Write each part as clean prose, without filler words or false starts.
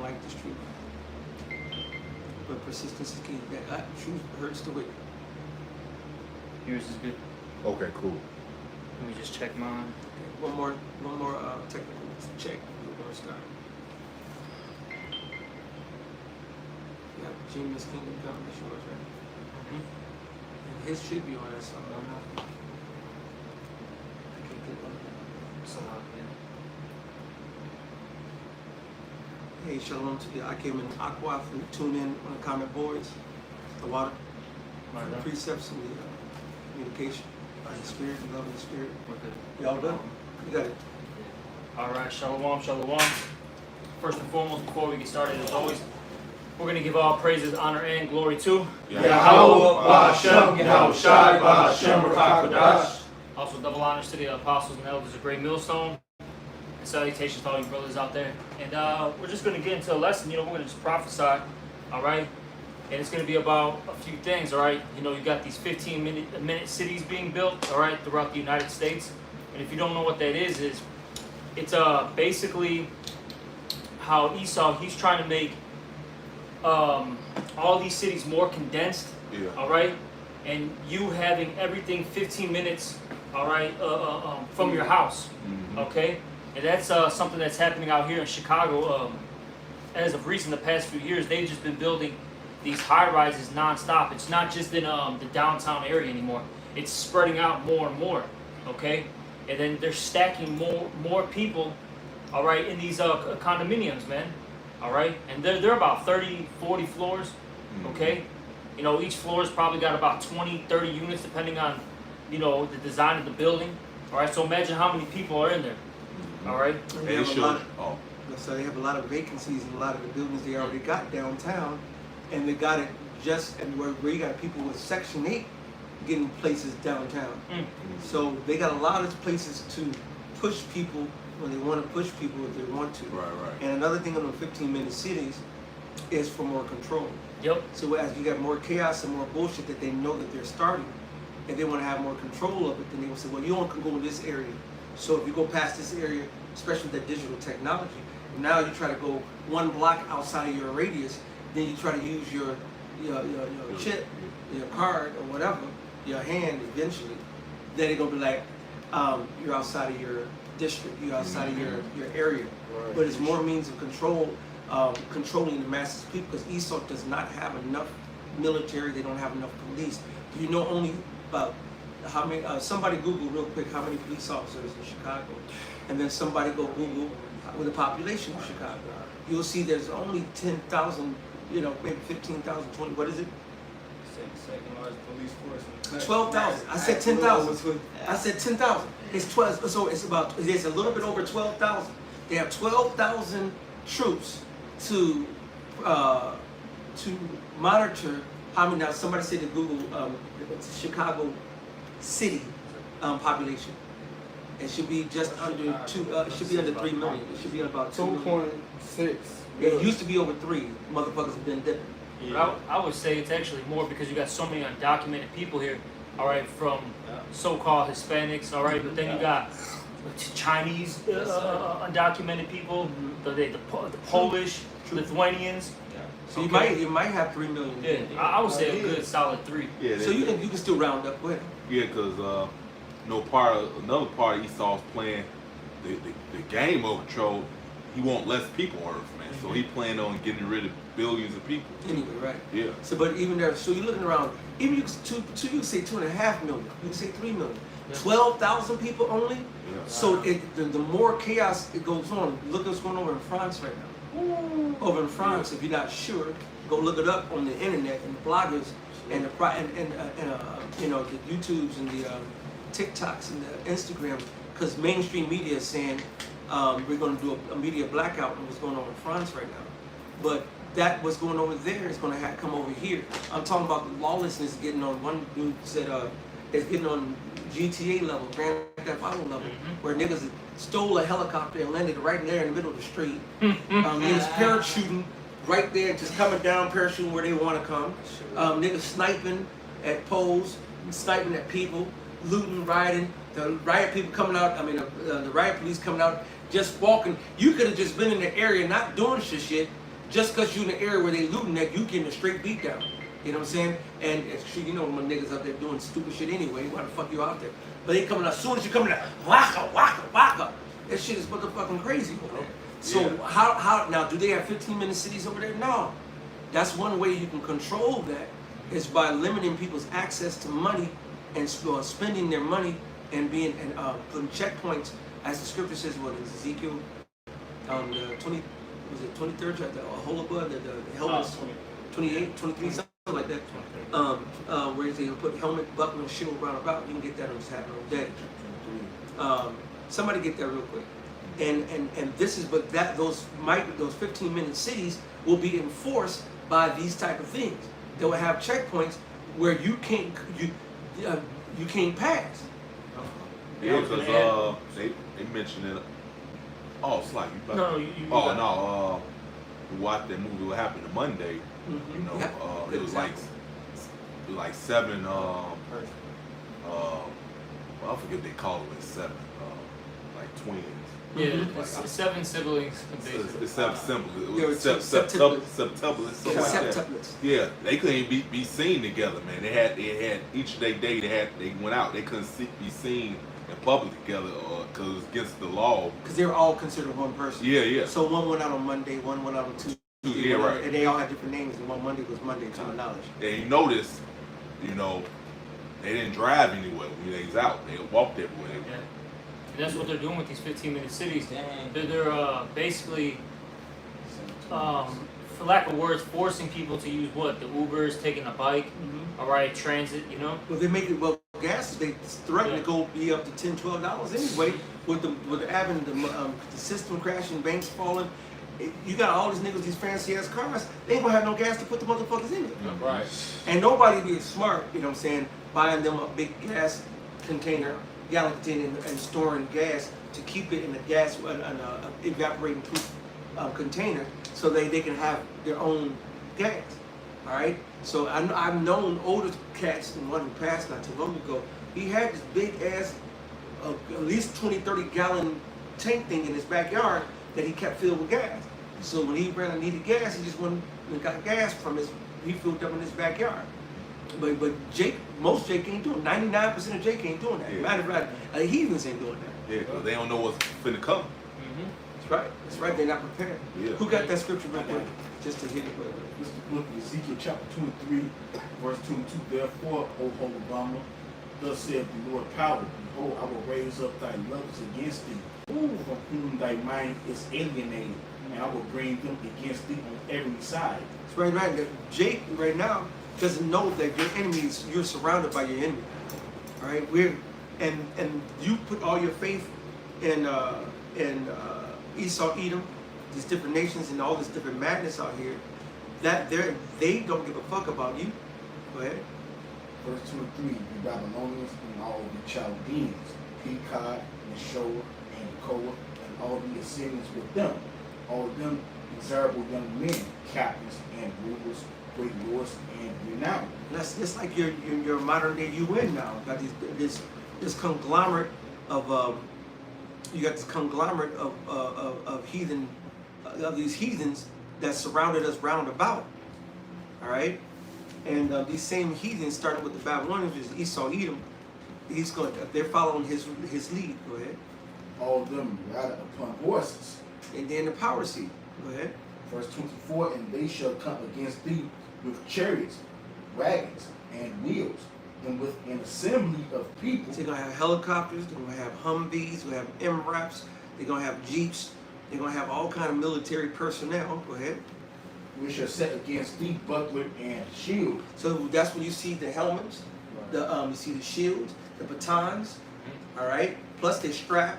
like the street. But persistence is key. That truth hurts the wicked. Yours is good. Okay, cool. Let me just check mine. Okay. One more technical check. We're gonna start. Yeah, Genius Kingdom Come. That's yours, right? And his should be on that song. I'm not. I can't get one. Somehow, yeah. Hey, shalom to you. I came in Aqua. If you tune in on the comment boards, the water, Right the now. precepts, and the communication, the spirit, the love of the spirit. We're good. Y'all done? You got it. All right, shalom, shalom. First and foremost, before we get started, as always, we're going to give all praises, honor, and glory to Yahweh, Ba'ashem, Yahushai, Ba'ashem, Rakakadash. Also, double honors to the apostles and elders of Great Millstone. And salutations to all you brothers out there. And we're just going to get into a lesson. We're going to just prophesy, all right? And it's going to be about a few things, all right? You got these 15-minute cities being built, all right, throughout the United States. And if you don't know what that is it's basically how Esau, he's trying to make all these cities more condensed, all right? And you having everything 15 minutes, all right, from your house, okay? And that's something that's happening out here in Chicago. As of recent, the past few years, they've just been building these high-rises nonstop. It's not just in the downtown area anymore. It's spreading out more and more, okay? And then they're stacking more people, all right, in these condominiums, man, all right? And they're about 30, 40 floors, okay? Each floor's probably got about 20, 30 units, depending on, the design of the building, all right? So imagine how many people are in there, all right? They have a lot of vacancies in a lot of the buildings they already got downtown, and they got it just where you got people with Section 8 getting places downtown. So they got a lot of places to push people when they want to push people if they want to. Right. And another thing on the 15-minute cities is for more control. Yep. So as you got more chaos and more bullshit that they know that they're starting, and they want to have more control of it, then they will say, well, you only can go in this area. So if you go past this area, especially with that digital technology, now you try to go one block outside of your radius, then you try to use your chip, your card or whatever, your hand eventually, then they're gonna be like, you're outside of your district, you're outside of your area. Right. But it's more means of control, controlling the masses of people, because Esau does not have enough military, they don't have enough police. Do you know only about how many, somebody Google real quick how many police officers in Chicago, and then somebody go Google with the population of Chicago. You'll see there's only 10,000, maybe 15,000, 20, what is it? Second largest police force in the country. 12,000. I said 10,000. I said 10,000. It's 12. So it's a little bit over 12,000. They have 12,000 troops to monitor how many. Now somebody said to Google Chicago city population. It should be just under two. It should be under 3 million. It should be about 2.6. It used to be over 3. Motherfuckers have been dipping. Yeah. I would say it's actually more because you got so many undocumented people here, all right, from so-called Hispanics, all right, but then you got Chinese undocumented people, the Polish, Lithuanians. So you might have 3 million. Yeah, I would say a good solid 3. Yeah. So you can still round up. Go ahead. Yeah, because another part of Esau's playing the game of control. He want less people on Earth, man. So he planned on getting rid of billions of people. Anyway, right? Yeah. So, but even there, so you're looking around. Even you can say 2.5 million. You can say 3 million. Yeah. 12,000 people only. Yeah. So the more chaos it goes on. Look what's going on over in France right now. Over in France, if you're not sure, go look it up on the internet and the bloggers and the the YouTubes and the TikToks and the Instagram, because mainstream media is saying we're going to do a media blackout on what's going on in France right now. But that what's going over there is going to come over here. I'm talking about the lawlessness getting on. One dude said it's getting on GTA level, Grand Theft Auto level, where niggas stole a helicopter and landed right there in the middle of the street. Niggas parachuting right there, just coming down, parachuting where they want to come. Niggas sniping at poles, sniping at people, looting, rioting. The riot people coming out, the riot police coming out, just walking. You could have just been in the area not doing shit, just because you're in the area where they looting that, you getting a straight beat down. You know what I'm saying? And shit, you know my niggas out there doing stupid shit anyway. Why the fuck you out there? But they coming out, as soon as you come in there, waka, waka, waka. That shit is motherfucking crazy, bro. So Yeah. how now do they have 15-minute cities over there? No. That's one way you can control that is by limiting people's access to money and spending their money and being and putting checkpoints, as the scripture says, what is Ezekiel, the 20 was it 23rd chapter, the Holabah, the helmets, 28, 23, something like that. Where they put helmet, buckler, and shield round about. You can get that on this happening all day. Somebody get that real quick. And this is, but that those 15-minute cities will be enforced by these type of things. They will have checkpoints where you can't pass. Yeah, because they mentioned it. Oh, it's like you. No, you Oh got it. no, we watched that movie. What happened to Monday? You know, Yep. it was like 7. I forget what they call it. 7, like twins. Yeah, Mhm. it's 7 siblings. Basically. It's simple. Yeah, It was septuplets. septuplets. Something like that. Septuplets. Yeah, they couldn't be seen together, man. They had each of their day. They went out. They couldn't be seen in public together, because it was against the law. Because they were all considered one person. Yeah. So one went out on Monday, one went out on Tuesday. Yeah, right. And they all had different names, and one Monday was Monday, to my knowledge. And you notice, you know, they didn't drive anywhere when they was out. They walked everywhere. Yeah. And that's what they're doing with these 15-minute cities. They're basically, for lack of words, forcing people to use what? The Ubers, taking a bike, all right, transit, you know? Well, they make it, well, gas, they threaten to go be up to $10, $12 anyway, with the having the system crashing, banks falling. You got all these niggas, these fancy ass cars, they ain't gonna have no gas to put the motherfuckers in it. Right. And nobody be smart, you know what I'm saying, buying them a big gas container, gallon container, and storing gas to keep it in a gas, evaporating proof container, so they can have their own gas. All right. So I've known older cats, and one who passed not too long ago. He had this big ass, at least 20, 30 gallon tank thing in his backyard that he kept filled with gas. So when he ran and needed gas, he just went and got gas from he filled up in his backyard. But most Jake ain't doing. 99% of Jake ain't doing that. Yeah. Matter of fact, heathens ain't doing that. Yeah, because they don't know what's finna come. That's right. That's right. They're not prepared. Yeah. Who got that scripture real quick? Just to hit it with. This is the book of Ezekiel chapter 23, verse 22. Therefore, O Obama, thus saith the Lord power, behold, I will raise up thy lovers against thee, from whom thy mind is alienated, and I will bring them against thee on every side. That's right. That Jake right now doesn't know that your enemies. You're surrounded by your enemy. All right. And you put all your faith in Esau, Edom, these different nations, and all this different madness out here. That they don't give a fuck about you. Go ahead. Verse 2 and 3, the Babylonians and all the Chaldeans, Pekah and Shoah and Koa, and all the Assyrians with them, all of them desirable young men, captains and rulers, great lords and renowned. That's just like your modern day UN now. You got this conglomerate of of heathen of these heathens that surrounded us round about. All right, and these same heathens started with the Babylonians, which is Esau, Edom. They're following his lead. Go ahead. All of them ride upon horses. And then the power seat. Go ahead. Verse 24, and they shall come against thee with chariots, wagons, and wheels, and with an assembly of people. So they're gonna have helicopters. They're gonna have Humvees. They're gonna have MRAPs. They're gonna have Jeeps. They're gonna have all kind of military personnel. Go ahead. We shall set against thee buckler and shield. So that's when you see the helmets, you see the shields, the batons, all right. Plus they're strapped,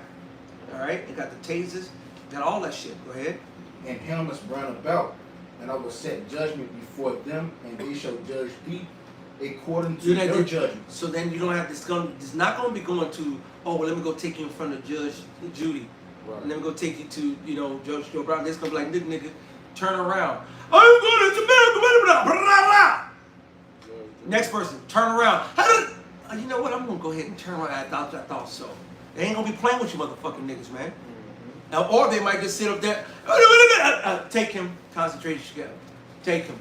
all right. They got the tasers, got all that shit. Go ahead. And helmets round about, and I will set judgment before them, and they shall judge thee according to their judgment. So then you don't have this. It's not going to be going to. Oh, well, let me go take you in front of Judge Judy. Right. And let me go take you to Judge Joe Brown. This gonna be like nigga, turn around. I'm going to blah, blah, blah. Next person, turn around. You know what? I'm gonna go ahead and turn around. I thought so. They ain't gonna be playing with you motherfucking niggas, man. Or they might just sit up there, take him, concentration camp. Take him.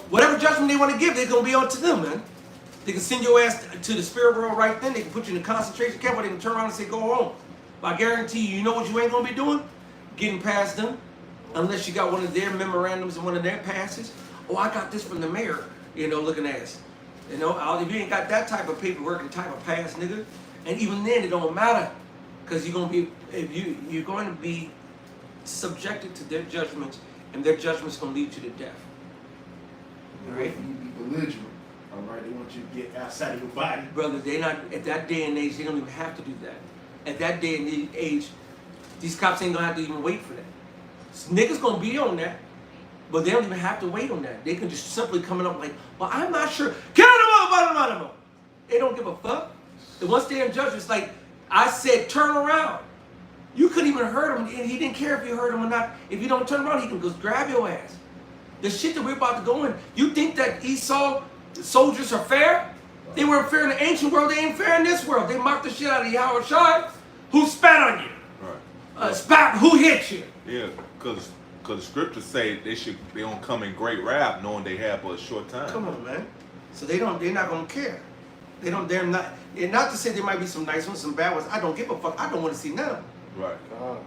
Whatever judgment they want to give, they're going to be on to them, man. They can send your ass to the spirit world right then. They can put you in a concentration camp, or they can turn around and say, go home. But I guarantee you, you know what you ain't going to be doing? Getting past them. Unless you got one of their memorandums and one of their passes. Oh, I got this from the mayor, looking ass. If you ain't got that type of paperwork and type of pass, nigga, and even then it don't matter. Because you're going to be subjected to their judgments, and their judgments going to lead you to death. All right? You be belligerent. All right, they want you to get outside of your body. Brother, they not, at that day and age, they don't even have to do that. At that day and age, these cops ain't gonna have to even wait for that. Niggas gonna be on that, but they don't even have to wait on that. They can just simply come up like, well, I'm not sure. Kill them all. They don't give a fuck. And once they're in judgment, it's like, I said, turn around. You couldn't even hurt him, and he didn't care if you hurt him or not. If you don't turn around, he can just grab your ass. The shit that we're about to go in, you think that Esau soldiers are fair? They weren't fair in the ancient world, they ain't fair in this world. They mocked the shit out of Yahweh Shai. Who spat on you? Right. Who hit you? Yeah, because the scriptures say they don't come in great wrath knowing they have but a short time. Come on, man. So they're not gonna care. They're not to say there might be some nice ones, some bad ones. I don't give a fuck. I don't want to see none of them. Right.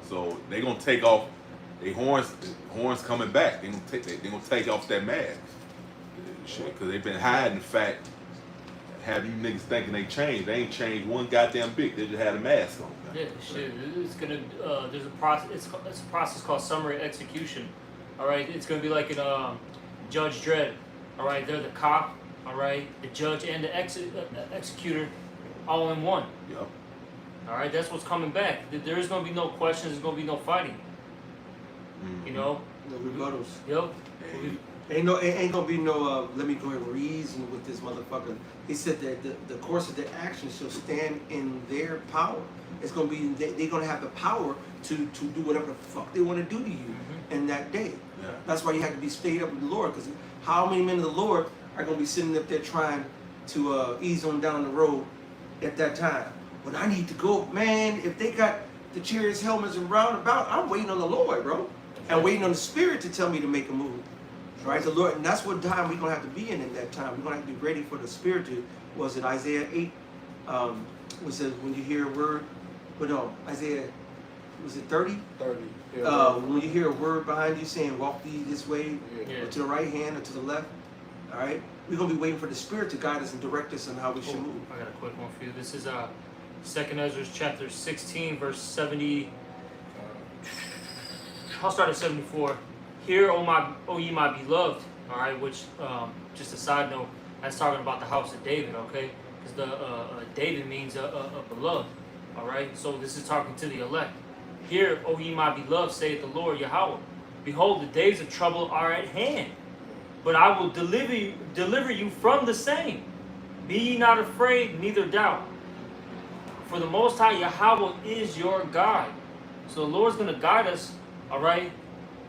So they gonna take off their horns coming back. They gonna take off that mask. Shit, because they've been hiding the fact, have you niggas thinking they changed. They ain't changed one goddamn bit. They just had a mask on. Yeah, shit. It's gonna there's a process. It's a process called summary execution. All right, it's gonna be like in Judge Dredd. All right, they're the cop. All right, the judge and the executor, all in one. Yep. All right, that's what's coming back. There is gonna be no questions. There's gonna be no fighting. Mm-hmm. No rebuttals. Yep. Ain't gonna be no. Let me go and reason with this motherfucker. He said that the course of their actions shall stand in their power. It's gonna be they're gonna have the power to do whatever the fuck they want to do to you in that day. Yeah. That's why you have to be stayed up with the Lord. Because how many men of the Lord are gonna be sitting up there trying to ease on down the road at that time? When I need to go, man. If they got the chariots, helmets, and roundabout, I'm waiting on the Lord, bro, and waiting on the Spirit to tell me to make a move. Right, the Lord, and that's what time we're gonna have to be in that time. We're gonna have to be ready for the Spirit to. Was it Isaiah 8? Was it when you hear a word? But no, Isaiah. Was it 30? 30. Yeah, when you hear a word behind you saying, "Walk thee this way," Yeah. or to the right hand, or to the left. All right, we're gonna be waiting for the Spirit to guide us and direct us on how we should move. I got a quick one for you. This is 2nd Ezra chapter 16, verse 70. I'll start at 74. Hear, O ye my beloved, all right, which, just a side note, that's talking about the house of David, okay? Because the David means a beloved, all right? So this is talking to the elect. Hear, O ye my beloved, saith the Lord Yahweh. Behold, the days of trouble are at hand, but I will deliver you from the same. Be ye not afraid, neither doubt. For the Most High Yahweh is your God. So the Lord's going to guide us, all right?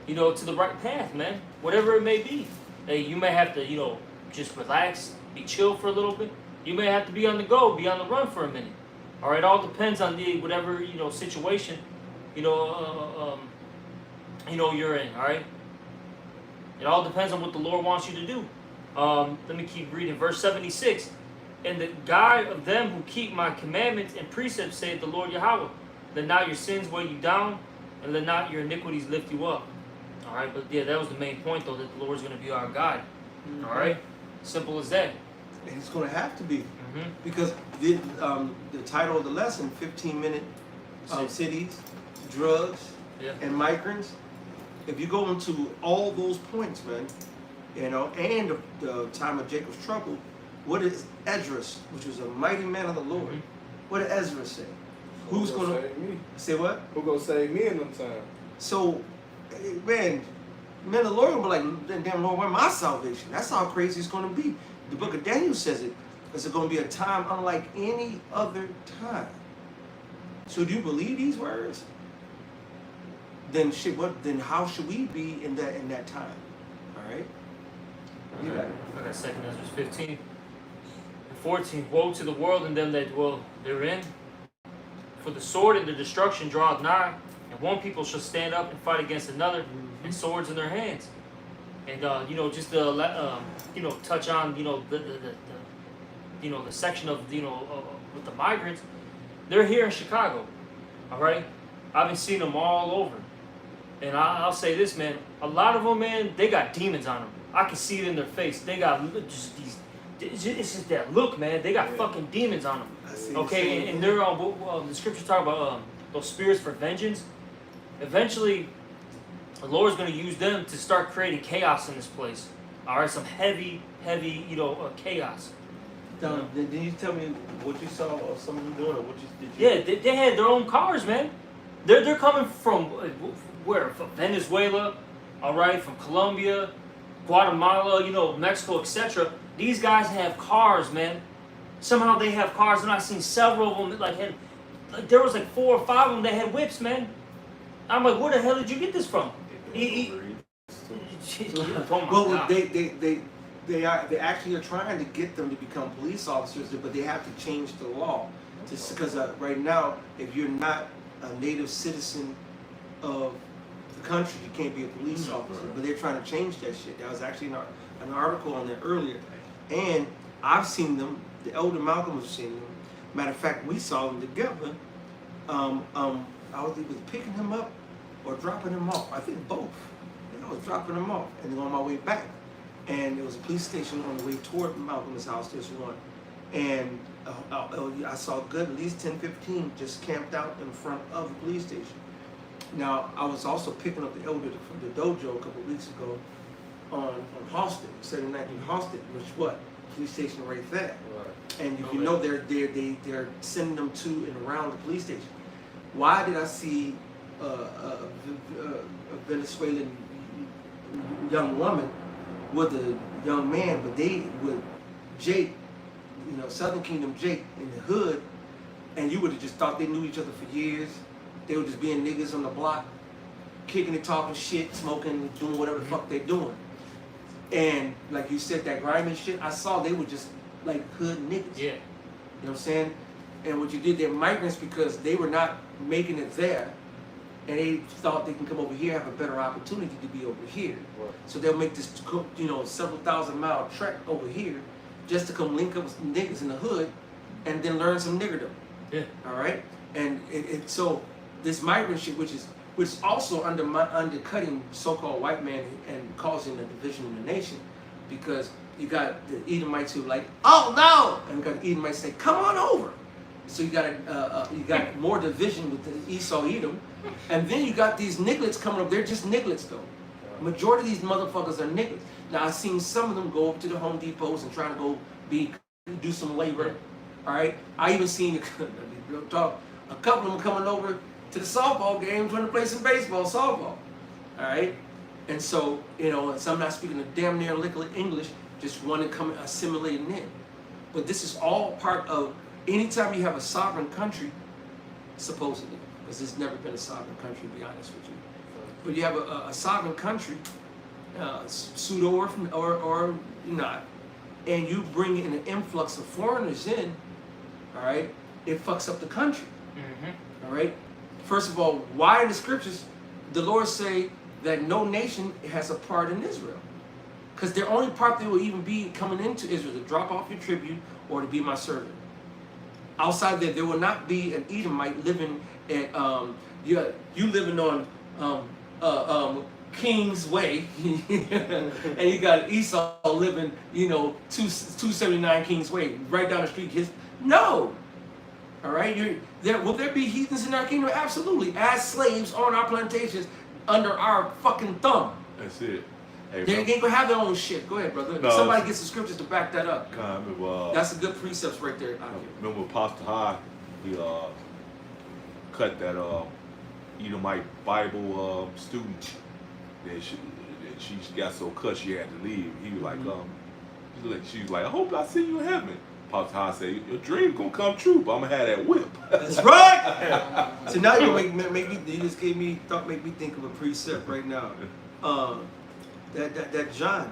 To the right path, man. Whatever it may be. Hey, you may have to, just relax, be chill for a little bit. You may have to be on the go, be on the run for a minute. All right, all depends on the whatever situation, you're in. All right. It all depends on what the Lord wants you to do. Let me keep reading. Verse 76. And the God of them who keep my commandments and precepts, saith the Lord Yahweh. Let not your sins weigh you down, and let not your iniquities lift you up. All right, but yeah, that was the main point, though, that the Lord's going to be our guide. All right, simple as that. And it's going to have to be, because the title of the lesson, 15-minute cities, drugs, and migrants. If you go into all those points, man, and the time of Jacob's trouble, what is Esdras, which was a mighty man of the Lord? What did Ezra say? Who's going to save me? Say what? Who gonna save me in them times? So, man, the Lord will be like, damn Lord, where's my salvation? That's how crazy it's going to be. The book of Daniel says it. It's going to be a time unlike any other time. So do you believe these words? Then how should we be in that time? All right? I got 2nd Ezra 15 and 14. Woe to the world and them that dwell therein. For the sword and the destruction draweth nigh, and And one people shall stand up and fight against another, and swords in their hands. And you know, just to you know, touch on, you know, the you know, the section of, you know, with the migrants, they're here in Chicago. All right, I've been seeing them all over. And I'll say this, man, a lot of them, man, they got demons on them. I can see it in their face. They got just these, it's just that look, man. They got fucking demons on them. Okay, and they're the scriptures talk about those spirits for vengeance. Eventually, the Lord's going to use them to start creating chaos in this place. All right, some heavy, you know, chaos. Now, did you tell me what you saw of some of them doing, or what you did? You... Yeah, they had their own cars, man. They're coming from where? From Venezuela, all right, from Colombia, Guatemala, you know, Mexico, etc. These guys have cars, man. Somehow they have cars, and I've seen several of them that like there was like 4 or 5 of them that had whips, man. I'm like, where the hell did you get this from? Well, they actually are trying to get them to become police officers, but they have to change the law, because right now, if you're not a native citizen of the country, you can't be a police officer. But they're trying to change that shit. There was actually an article on there earlier, and I've seen them. The elder Malcolm has seen them. Matter of fact, we saw them together. I was either picking him up or dropping him off. I think both. And I was dropping him off and on my way back. And there was a police station on the way toward Malcolm's house. There's one. And I saw good, at least 10, 15 just camped out in front of the police station. Now, I was also picking up the elder from the dojo a couple of weeks ago on Halsted, 719 Halsted, which what? Police station right there. Right. And if you know, they're sending them to and around the police station. Why did I see a Venezuelan young woman with a young man, but they with Jake, you know, Southern Kingdom Jake in the hood, and you would have just thought they knew each other for years. They were just being niggas on the block, kicking and talking shit, smoking, doing whatever the fuck they're doing. And like you said, that grimy shit, I saw they were just like hood niggas. Yeah. You know what I'm saying? And what you did, they're migrants because they were not making it there, and they thought they can come over here, have a better opportunity to be over here. Right. So they'll make this, you know, several thousand-mile trek over here just to come link up with some niggas in the hood and then learn some niggerdom. Yeah. All right? And so this migrant shit, which is also undercutting so-called white man and causing a division in the nation, because you got the Edomites who are like, oh no, and you got the Edomites say, come on over. So you got more division with the Esau Edom, and then you got these nigglets coming up. They're just nigglets though. Majority of these motherfuckers are nigglets. Now I've seen some of them go up to the Home Depots and try to go do some labor. All right. I even seen a couple of them coming over to the softball game trying to play some baseball, softball. All right. And so, you know, some not speaking a damn near liquid English, just want to come assimilating in. But this is all part of, anytime you have a sovereign country, supposedly, because there's never been a sovereign country, to be honest with you. But you have a sovereign country, pseudo or not, and you bring in an influx of foreigners in, all right, it fucks up the country. All right. First of all, why in the scriptures the Lord say that no nation has a part in Israel? Because their only part they will even be coming into Israel to drop off your tribute or to be my servant. Outside there will not be an Edomite living at you living on King's Way, and you got Esau living, you know, 279 King's Way, right down the street. No. All right, will there be heathens in our kingdom? Absolutely, as slaves on our plantations, under our fucking thumb. That's it. Hey, they ain't gonna have their own shit. Go ahead, brother. No, somebody gets the scriptures to back that up. That's a good precepts right there. Remember Pastor High, he cut that Edomite Bible student. That she got so cut she had to leave. He was like, she was like, I hope I see you in heaven. Pastor High said, your dream gonna come true, but I'm gonna have that whip. That's right. So now you make me. You just make me think of a precept right now. That John,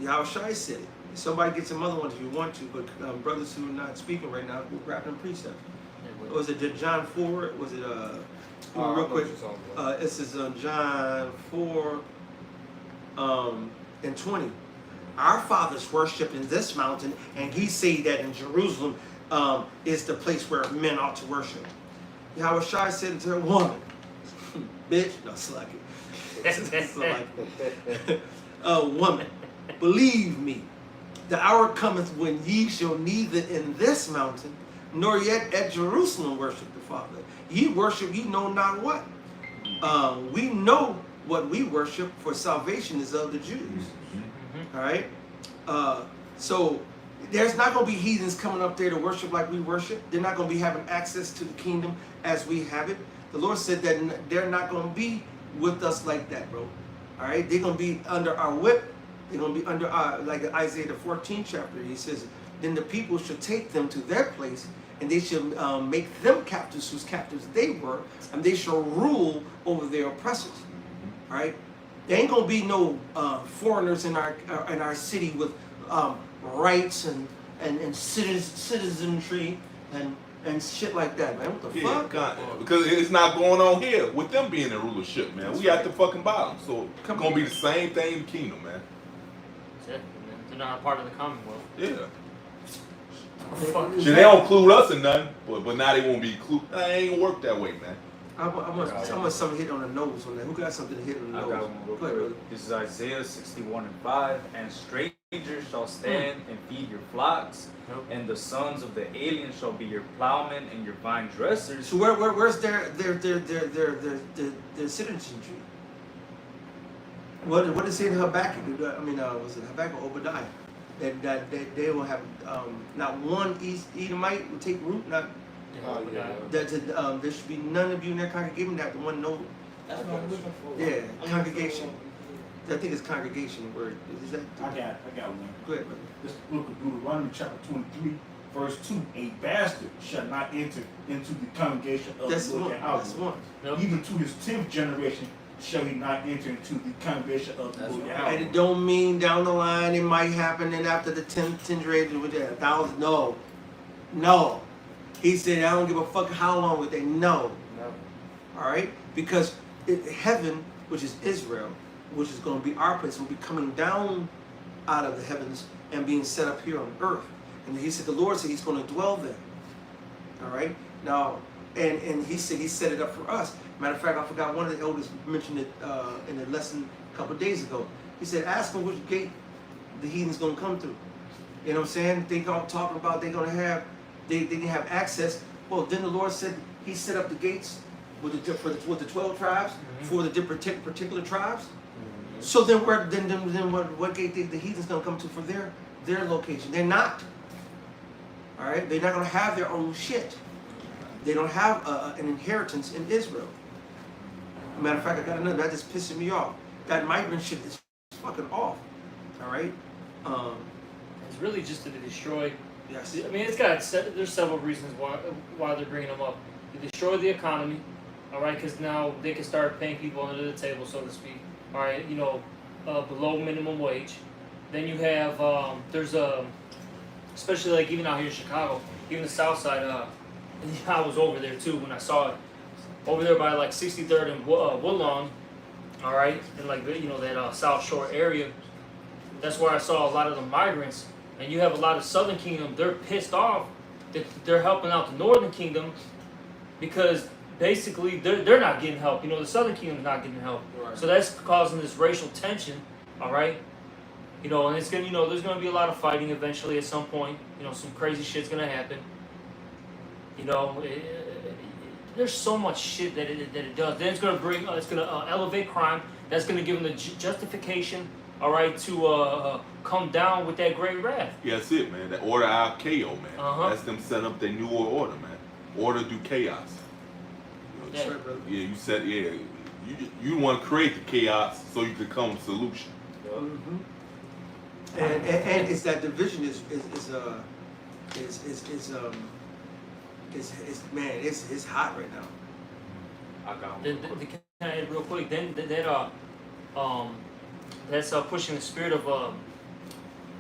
Yahushua said it. Somebody get some other ones if you want to, but brothers who are not speaking right now, we'll grab them precepts. Was it John 4? Was it real quick. This is John 4 and 20. Our fathers worship in this mountain, and he say that in Jerusalem is the place where men ought to worship. Yahweh Shai said to a woman, bitch, no, slack it. Woman, believe me, the hour cometh when ye shall neither in this mountain nor yet at Jerusalem worship the Father. Ye worship ye know not what. We know what we worship, for salvation is of the Jews. All right? So there's not going to be heathens coming up there to worship like we worship. They're not going to be having access to the kingdom as we have it. The Lord said that they're not going to be with us like that, bro. All right? They're going to be under our whip. They're going to be under our, like Isaiah the 14th chapter. He says, then the people should take them to their place, and they should make them captives whose captives they were, and they shall rule over their oppressors. All right? There ain't gonna be no foreigners in our city with rights and citizenry and shit like that, man. What the fuck? Because it's not going on here with them being in rulership, man. We at the fucking bottom, so it's gonna be the same thing in the kingdom, man. That's it, man. They're not a part of the Commonwealth. Yeah. Fuck. Shit, they don't include us in nothing, but now they won't be included. It ain't gonna work that way, man. I want something hit on the nose on that. Who got something to hit on the nose? I got one real Go ahead, quick. brother. This is Isaiah 61:5. And strangers shall stand and feed your flocks, and the sons of the aliens shall be your plowmen and your vine dressers. So where's their citizenry? What is it in Habakkuk? I mean, was it Habakkuk or Obadiah? That they will have not one Edomite will take root. Not that there should be none of you in their congregation that the one no. That's what I'm looking for. Yeah, congregation. I think it's congregation word. Is that? I got one. Go ahead, brother. This book of Deuteronomy, chapter 23, verse 2. A bastard shall not enter into the congregation of That's the Lord one. Yahweh. That's one. Yep. Even to his 10th generation shall he not enter into the congregation of the Lord Yahweh. And it don't mean down the line it might happen, and after the 10th generation with that 1,000. No. He said, I don't give a fuck how long with they. No. All right, because heaven, which is Israel, which is going to be our place, will be coming down out of the heavens and being set up here on earth. And he said, the Lord said he's going to dwell there. All right, now, and he said he set it up for us. Matter of fact, I forgot one of the elders mentioned it in a lesson a couple of days ago. He said, ask them which gate the heathen's going to come through. You know what I'm saying? They talking about they're going to have, they didn't have access. Well, then the Lord said he set up the gates with the 12 tribes for the particular tribes. So then what gate the heathen's going to come to for their location? They're not. All right, they're not going to have their own shit. They don't have an inheritance in Israel. Matter of fact, I got another. That just pissing me off. That migrant shit is fucking off. All right. It's really just to destroy. Yes. I mean, there's several reasons why they're bringing them up. To destroy the economy, all right, because now they can start paying people under the table, so to speak. All right, below minimum wage. Then you have especially like even out here in Chicago, even the South Side. I was over there too when I saw it. Over there by like 63rd and Woodlawn, all right, and like that South Shore area. That's where I saw a lot of the migrants. And you have a lot of Southern Kingdom. They're pissed off that they're helping out the Northern Kingdom because basically they're not getting help. The Southern Kingdom's not getting help. Right. So that's causing this racial tension. All right. And it's gonna there's gonna be a lot of fighting eventually at some point. Some crazy shit's gonna happen. There's so much shit that it does. Then it's gonna elevate crime. That's gonna give them the justification. All right, to come down with that great wrath. Yeah, that's it, man. That order out KO, man. That's them setting up their new world order, man. Order through chaos. You said, you want to create the chaos so you can come with a solution. And it's that division is man, it's hot right now. I got Can I add real quick? Then that's pushing the spirit of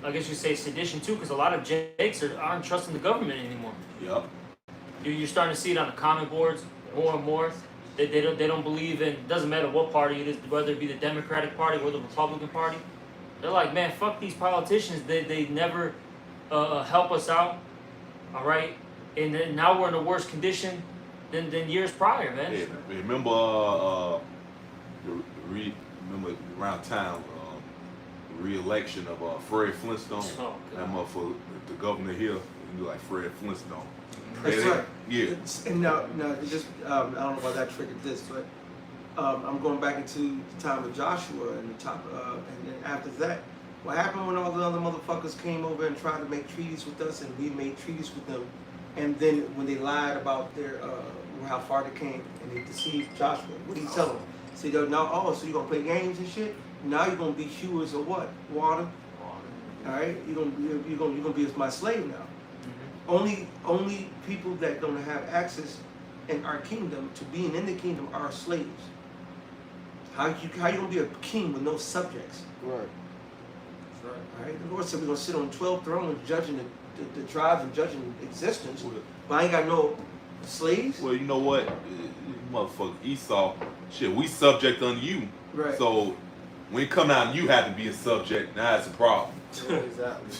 I guess you say sedition too, because a lot of Jakes aren't trusting the government anymore. Yep. You're starting to see it on the comment boards more and more. They don't believe in. It doesn't matter what party it is, whether it be the Democratic Party or the Republican Party. They're like, man, fuck these politicians. They never help us out. All right, and then now we're in a worse condition than years prior, man. Yeah, remember, remember around town, the re-election of Fred Flintstone. Oh, That motherfucker, the governor here, he look like Fred Flintstone. That's Yeah, right. Yeah. And now, just I don't know why that triggered this, but I'm going back into the time of Joshua and the top, and then after that, what happened when all the other motherfuckers came over and tried to make treaties with us, and we made treaties with them, and then when they lied about their how far they came and they deceived Joshua, what did he tell them? So they now, so you're gonna play games and shit? Now you're gonna be hewers of what? Water. All right, you're gonna be my slave now. Only people that don't have access in our kingdom to being in the kingdom are slaves. How you gonna be a king with no subjects? Right. All right, the Lord said we're gonna sit on 12 thrones judging the tribes and judging existence, but I ain't got no slaves. Well, you know what, motherfucker Esau, shit, we subject unto you. Right. So when it come out and you have to be a subject, now it's a problem. Yeah, exactly.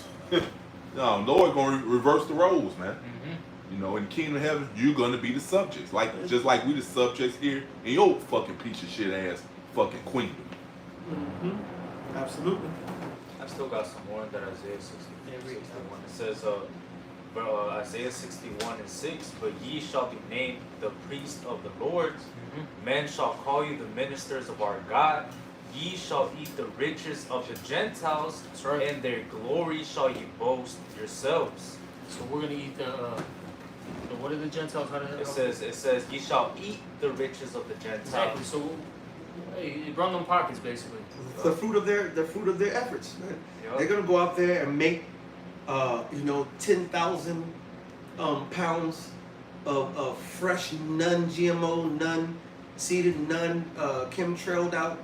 No, Lord gonna reverse the roles, man. You know, in the kingdom of heaven, you're gonna be the subjects, just like we the subjects here in your fucking piece of shit ass fucking queendom. Absolutely. I still got some more in that Isaiah 61. It says, Isaiah 61:6, but ye shall be named the priests of the Lord. Men shall call you the ministers of our God. Ye shall eat the riches of the Gentiles, That's right. and their glory shall ye boast yourselves. So we're gonna eat the what are the Gentiles? How It says, ye shall eat the riches of the Gentiles. exactly. So hey, run them pockets basically. The fruit of their efforts. Right? Yup. They're gonna go out there and make 10,000 pounds of fresh, non-GMO, non-seeded, non-chemtrailed out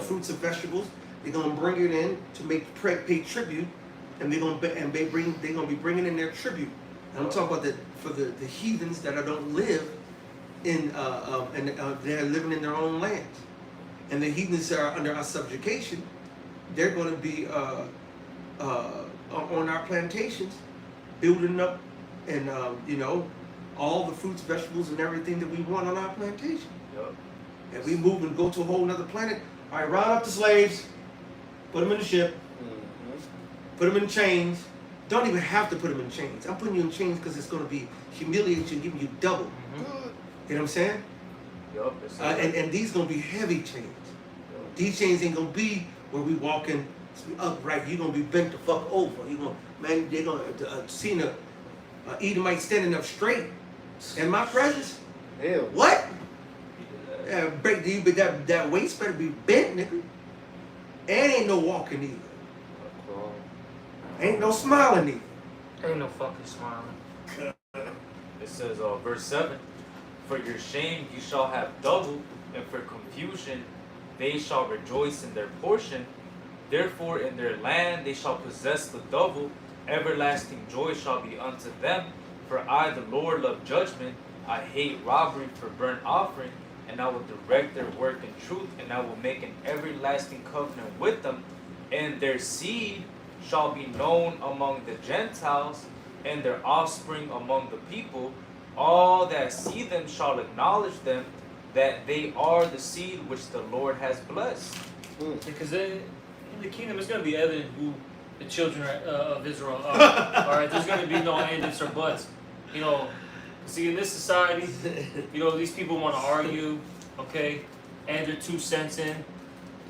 fruits and vegetables. They're gonna bring it in to pay tribute, and they're gonna be bringing in their tribute. And I'm talking about for the heathens that don't live in they're living in their own lands, and the heathens that are under our subjugation, they're going to be on our plantations, building up and all the fruits, vegetables, and everything that we want on our plantation. Yup. And we move and go to a whole nother planet. All right, round up the slaves, put them in the ship, put them in chains. Don't even have to put them in chains. I'm putting you in chains because it's going to be humiliating you, giving you double. You know what I'm saying? Yup. And these going to be heavy chains. These chains ain't going to be where we walking upright. You're going to be bent the fuck over. They're going to see an Edomite standing up straight in my presence. Hell. What? Break the but that waist better be bent, nigga. And ain't no walking either. Ain't no smiling either. Ain't no fucking smiling. It says, verse 7, for your shame you shall have double, and for confusion they shall rejoice in their portion. Therefore in their land they shall possess the double. Everlasting joy shall be unto them. For I, the Lord, love judgment. I hate robbery for burnt offering. And I will direct their work in truth. And I will make an everlasting covenant with them. And their seed shall be known among the Gentiles, and their offspring among the people. All that see them shall acknowledge them, that they are the seed which the Lord has blessed. Because in the kingdom, it's going to be evident who the children of Israel are. All right, there's going to be no ands or buts. See, in this society, these people want to argue, okay, and their 2 cents in.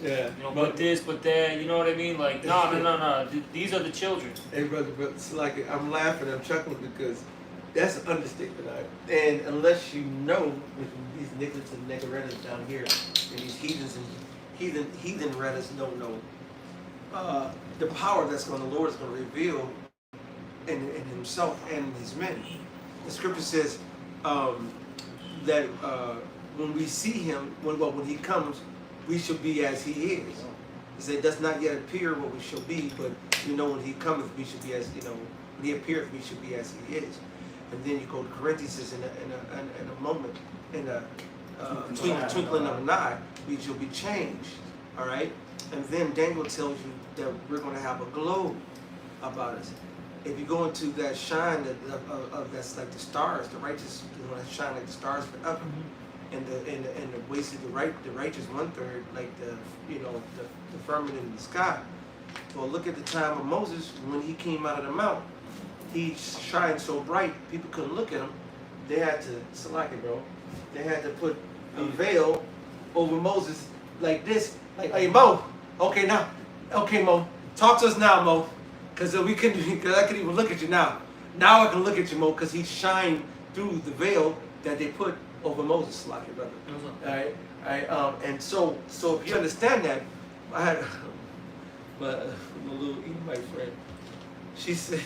Yeah. But this, but that, you know what I mean? Like, no. These are the children. Hey, brother, but it's like I'm laughing, I'm chuckling because that's an understatement. And unless you know these niggas and niggerettas down here, and these heathens and heathen rettas don't know the power the Lord is going to reveal in himself and his men. The scripture says that when we see him, when he comes, we shall be as he is. He said, it does not yet appear what we shall be, but when he cometh, we shall be as, when he appeareth, we shall be as he is. And then you go to Corinthians in a moment, in twinkling of an eye, means you'll be changed. All right? And then Daniel tells you that we're going to have a glow about us. If you go into that shine of that's like the stars, the righteous, that shine like the stars forever. And the wasted the righteous 1/3, like the firmament in the sky. Well, look at the time of Moses when he came out of the mount. He shined so bright people couldn't look at him. They had to select it, bro. They had to put a veil over Moses like this. Like, hey Mo, okay now, okay Mo, talk to us now, Mo, because I can even look at you now. Now I can look at you, Mo, because he shined through the veil that they put over Moses, like it, brother. All right. And so if you understand that, I had my little Edomite friend. She said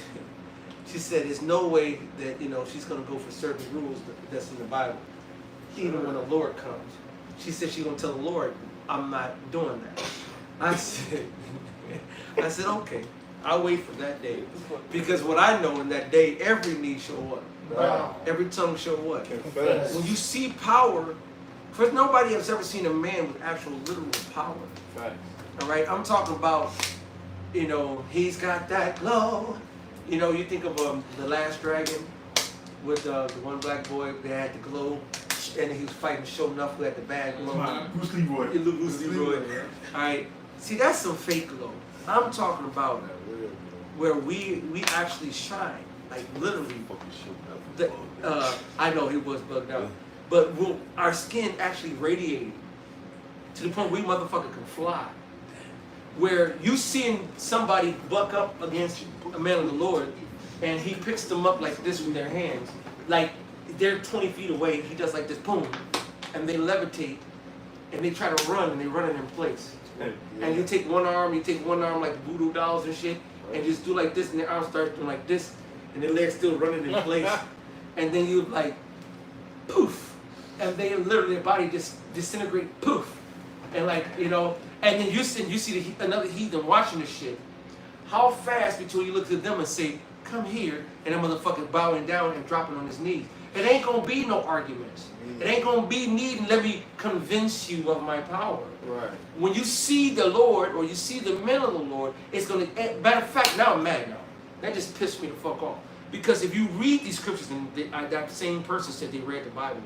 there's no way that she's gonna go for certain rules that's in the Bible, even when the Lord comes. She said she's gonna tell the Lord, I'm not doing that. I said okay, I'll wait for that day, because what I know in that day, every knee shall what? Wow. Every tongue shall what? Confess. When you see power, first, nobody has ever seen a man with actual literal power. Facts. All right, I'm talking about, he's got that glow. You think of The Last Dragon with the one black boy that had the glow, and he was fighting Show Enough who had the bad glow. Bruce Leroy. Bruce Leroy. All right, see, that's some fake glow. I'm talking about where we actually shine, like literally. I know he was bugged out, but our skin actually radiated to the point where we motherfucker can fly. Where you seeing somebody buck up against a man of the Lord, and he picks them up like this with their hands, like they're 20 feet away. He does like this, boom, and they levitate, and they try to run, and they run it in place. And you take one arm like voodoo dolls and shit, and just do like this, and their arms start doing like this, and their legs still running in place. And then you like, poof, and they literally, their body just disintegrate, poof, and like, and then you see another heathen watching this shit. How fast between you look at them and say, come here, and that motherfucker bowing down and dropping on his knees. It ain't gonna be no arguments. It ain't gonna be needing, let me convince you of my power. Right. When you see the Lord, or you see the men of the Lord, it's gonna, matter of fact, now I'm mad now. That just pissed me the fuck off. Because if you read these scriptures, and that same person said they read the Bible,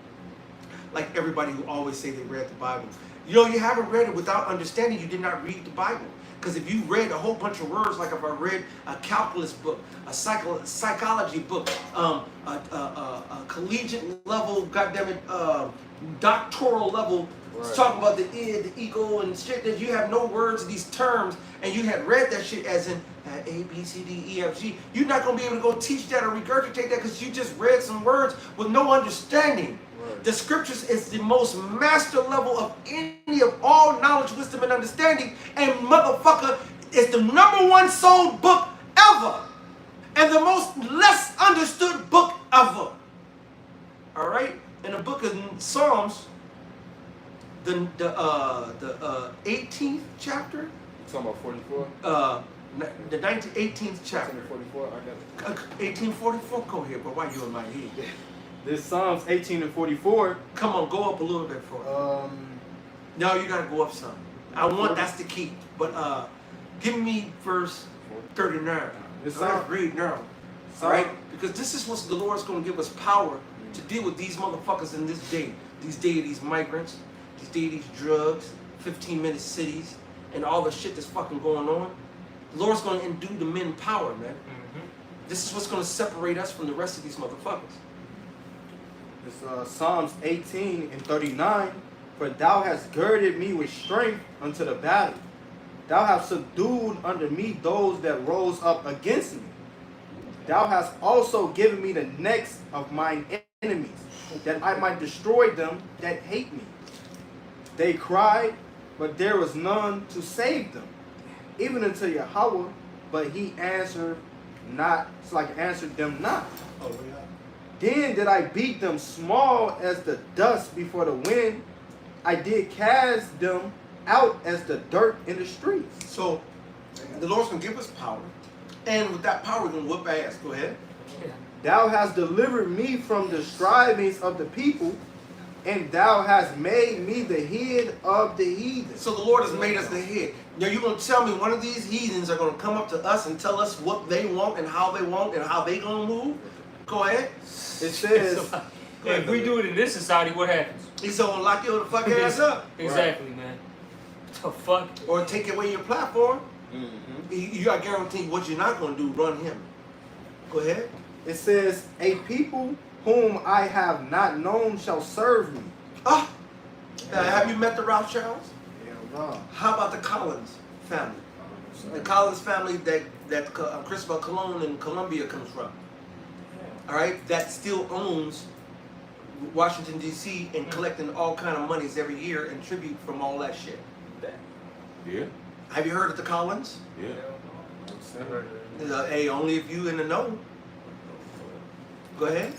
like everybody who always say they read the Bible, you haven't read it without understanding. You did not read the Bible. Because if you read a whole bunch of words, like if I read a calculus book, a psychology book, a collegiate level, goddammit, doctoral level, right, talking about the id, the ego, and shit, that you have no words of these terms, and you had read that shit as in A, B, C, D, E, F, G, you're not going to be able to go teach that or regurgitate that because you just read some words with no understanding. Right. The scriptures is the most master level of any of all knowledge, wisdom, and understanding, and motherfucker, is the #1 sold book ever, and the most less understood book ever. All right? In the book of Psalms, the 18th chapter. You talking about 44? The 18th chapter. 1844? I got it. 1844. Go ahead, but why you in my head? This Psalms 18 and 44. Come on, go up a little bit for it. No, you gotta go up some. That's the key. But give me verse 39. Let's read now. All right? Because this is what the Lord's gonna give us power to deal with these motherfuckers in this day. These day of these migrants, these day of these drugs, 15-minute cities, and all the shit that's fucking going on. The Lord's gonna endue the men power, man. This is what's gonna separate us from the rest of these motherfuckers. It's Psalms 18 and 39. For thou hast girded me with strength unto the battle. Thou hast subdued under me those that rose up against me. Thou hast also given me the necks of mine enemies, that I might destroy them that hate me. They cried, but there was none to save them. Even unto Yahweh, but he answered not. It's like answered them not. Oh, yeah. Then did I beat them small as the dust before the wind. I did cast them out as the dirt in the streets. So, the Lord's going to give us power. And with that power, we're going to whoop ass. Go ahead. Thou hast delivered me from the strivings of the people. and thou hast made me the head of the heathen. So the Lord has made us the head. Now you're going to tell me one of these heathens are going to come up to us and tell us what they want and how they going to move? Go ahead. It says, If we do it in this society, what happens? He's going to lock your the fuck ass up. Exactly, man. The fuck? Or take away your platform. mm-hmm. You got guaranteed what you're not going to do, run him. Go ahead. It says, a people whom I have not known shall serve me. Ah, have you met the Rothschilds? Hell no. How about the Collins family? The Collins family that Christopher Colon in Colombia comes from. All right, that still owns Washington D.C. and collecting all kind of monies every year and tribute from all that shit. Yeah, Have you heard of the Collins? yeah. Hey, only if you in the know. Go ahead.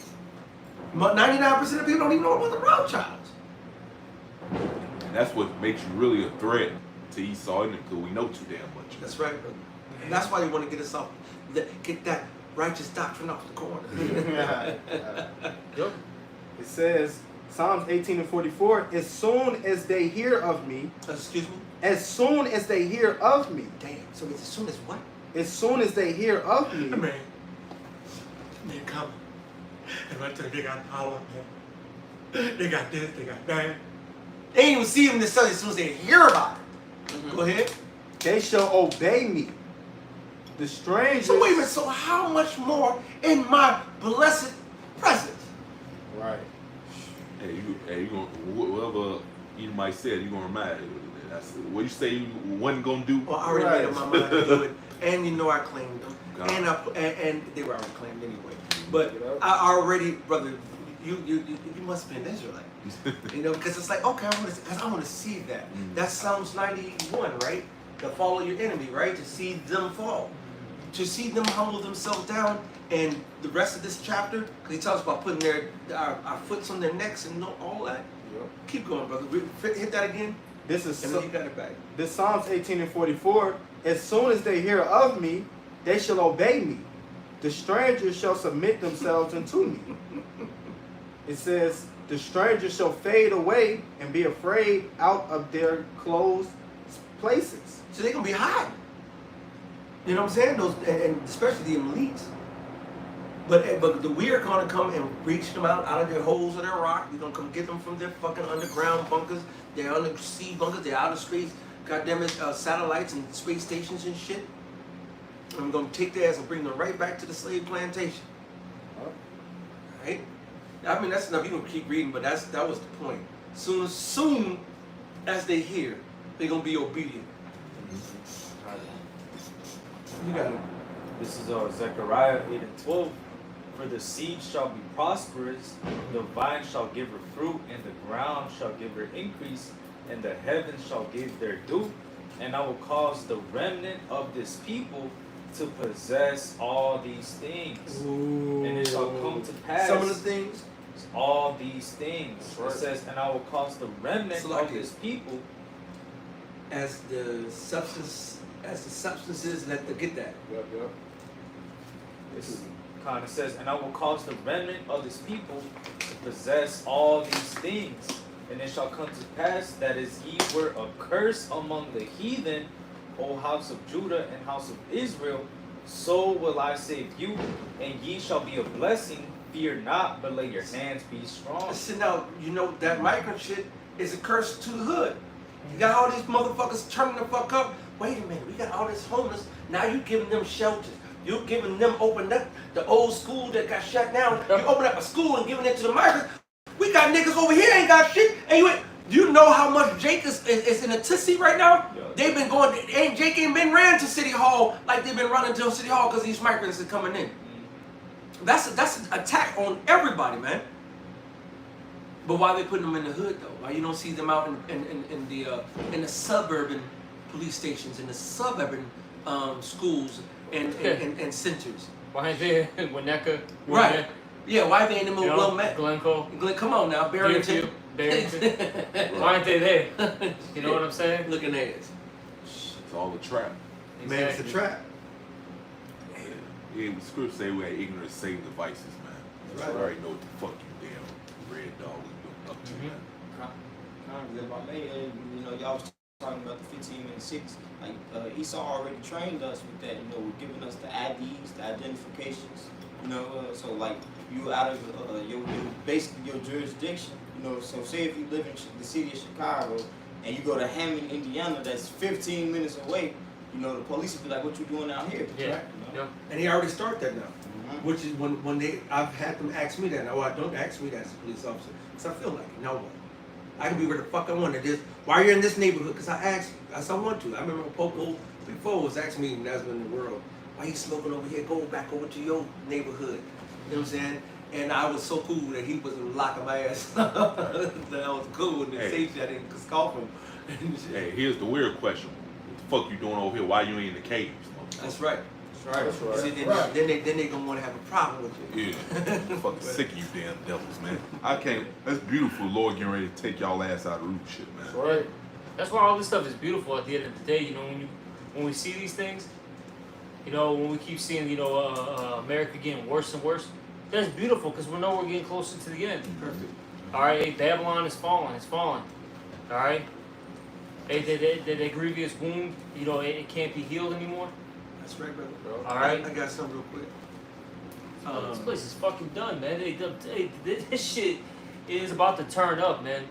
99% of people don't even know about the Rothschilds. And that's what makes you really a threat to Esau, isn't it? Because we know too damn much. That's right, brother. And that's why you want to get us off, get that righteous doctrine off the corner. Yep. It says, Psalms 18 and 44, as soon as they hear of me, Excuse me? as soon as they hear of me, Damn. So it's as soon as what? as soon as they hear of me, Man, they come. And right there, they got power, man. They got this, they got that. They ain't even see them this as soon as they hear about it. Go ahead. they shall obey me. The strangers. So wait a minute, so how much more in my blessed presence? Right. Hey, you gonna whatever you might say, you gonna remind. That's what you say you wasn't gonna do. Well, I already made up my mind to do it. And you know I claimed them. God. And they were already claimed anyway. But I already, brother, you must be an Israelite. You know, because it's like, okay, I want to see that. That's Psalms 91, right? To follow your enemy, right? To see them fall. To see them humble themselves down. And the rest of this chapter, because he talks about putting our foots on their necks and all that. Yep. Keep going, brother. Hit that again. This is And then you got it back. this Psalms 18 and 44. As soon as they hear of me, they shall obey me. The strangers shall submit themselves unto me. It says, the strangers shall fade away and be afraid out of their closed places. So they're gonna be hiding. You know what I'm saying? Those, and especially the elites. But we are gonna come and reach them out of their holes of their rock. We're gonna come get them from their fucking underground bunkers, their undersea bunkers, their outer space, goddamn it, satellites and space stations and shit. And we're gonna take their ass and bring them right back to the slave plantation. Right? I mean, that's enough. You can keep reading, but that was the point. Soon as they hear, they're gonna be obedient. You got it. This is Zechariah 8 and 12. For the seed shall be prosperous, the vine shall give her fruit, and the ground shall give her increase, and the heavens shall give their dew. And I will cause the remnant of this people to possess all these things. Ooh. And it shall come to pass. Some of the things. All these things. It says, and I will cause the remnant of this people. As the substances let them get that. Yep. This kind of says, and I will cause the remnant of this people to possess all these things. And it shall come to pass that as ye were a curse among the heathen, O house of Judah and house of Israel, so will I save you, and ye shall be a blessing. Fear not, but let your hands be strong. Listen now, you know that migrant shit is a curse to the hood. You got all these motherfuckers turning the fuck up. Wait a minute, we got all this homeless. Now you giving them shelters. You giving them open up the old school that got shut down. You open up a school and giving it to the migrants. We got niggas over here ain't got shit. And you know how much Jake is in a tizzy right now? Yeah. They've been going, Jake ain't been ran to City Hall like they've been running to City Hall because these migrants are coming in. That's an attack on everybody, man. But why they putting them in the hood though? Why you don't see them out in the suburban police stations, in the suburban schools and centers? Why ain't they in Winnetka? Right. Yeah, why they in the middle of Wilmette? Glencoe. Come on now, Barrington. Barrington. Why aren't they there? You know what I'm saying? Looking at it. It's all a trap. Man, it's a trap. Yeah, the scripts say we had ignorant save devices, man. Right. So I already know what the fuck you damn red dog was doing up If I may, you know, y'all was talking about the 15-minute cities. Like Esau already trained us with that. You know, with giving us the IDs, the identifications. You know, so like you out of your basically your jurisdiction. You know, so say if you live in the city of Chicago and you go to Hammond, Indiana, that's 15 minutes away. You know, the police will be like, "What you doing out here?" Yeah. Right? You know? Yeah. And they already start that now. Which is when I've had them ask me that. Now, I don't ask me that as a police officer, because I feel like it. Now what? I can be where the fuck I want to. Just why are you in this neighborhood? Because I asked, as I want to. I remember Popo before was asking me, and that's in the world, why you smoking over here? Go back over to your neighborhood. You know what I'm saying? And I was so cool that he wasn't locking my ass. That was cool. And the safety, I didn't scoff him. Hey, here's the weird question: what the fuck you doing over here? Why you ain't in the caves? That's right. That's right. See, then they gonna want to have a problem with you. Yeah, fucking sick of you damn devils, man. I can't. That's beautiful. Lord getting ready to take y'all ass out of the root shit, man. That's right. That's why all this stuff is beautiful at the end of the day. You know, when we see these things, you know, when we keep seeing, you know, America getting worse and worse, that's beautiful because we know we're getting closer to the end. Perfect. All right, hey, Babylon is falling. It's falling. All right. Hey, that grievous wound, you know, it can't be healed anymore. That's right, brother. All right. I got something real quick. This place is fucking done, man. This shit is about to turn up, man.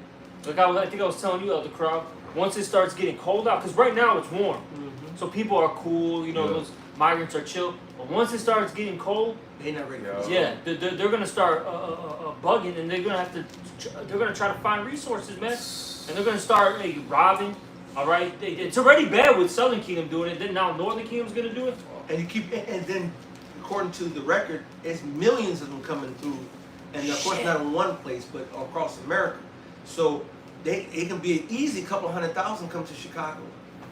Like I think I was telling you, Elder Crowd, once it starts getting cold out, because right now it's warm, so people are cool. You know, those migrants are chill. But once it starts getting cold, They not ready. yeah, they're gonna start bugging, and they're gonna try to find resources, man, and they're gonna start robbing. All right, it's already bad with Southern Kingdom doing it. Then now Northern Kingdom's gonna do it. And you keep, and then according to the record, it's millions of them coming through, and of course not in one place, but across America. So it can be an easy couple 100,000 come to Chicago.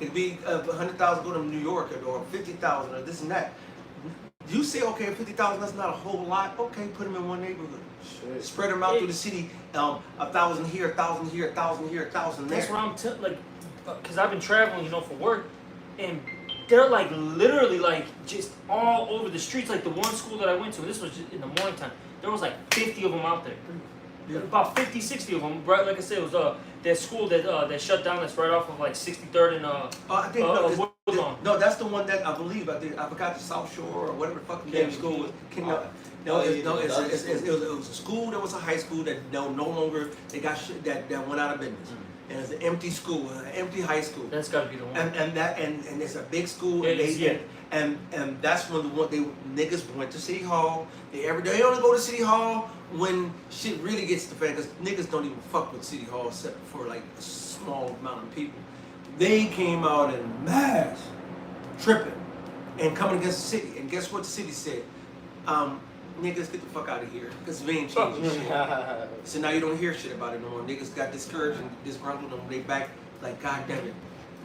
It could be 100,000 go to New York, or 50,000, or this and that. You say, okay, 50,000, that's not a whole lot. Okay, put them in one neighborhood. Shit. Spread them out through the city. 1,000 here, 1,000 here, 1,000 here, 1,000 there. That's what I'm like, because I've been traveling, you know, for work, and they're like literally like just all over the streets. Like the one school that I went to, this was just in the morning time. There was like 50 of them out there. Yeah. About 50, 60 of them. Right, like I said, it was that school that shut down. That's right off of like 63rd and I think Woodlawn. no, that's the one that I believe. I forgot the South Shore or whatever the fucking name of school was. It was a school that was a high school that no longer they got shit that went out of business. And it's an empty school, an empty high school. That's got to be the one. And it's a big school. It is, yeah. And that's when niggas went to City Hall. They only go to City Hall when shit really gets to fan, because niggas don't even fuck with City Hall except for like a small amount of people. They came out in mass, tripping, and coming against the city. And guess what the city said? Niggas, get the fuck out of here, because we ain't changing shit. So now you don't hear shit about it no more. Niggas got discouraged and disgruntled, and they back like, God damn it,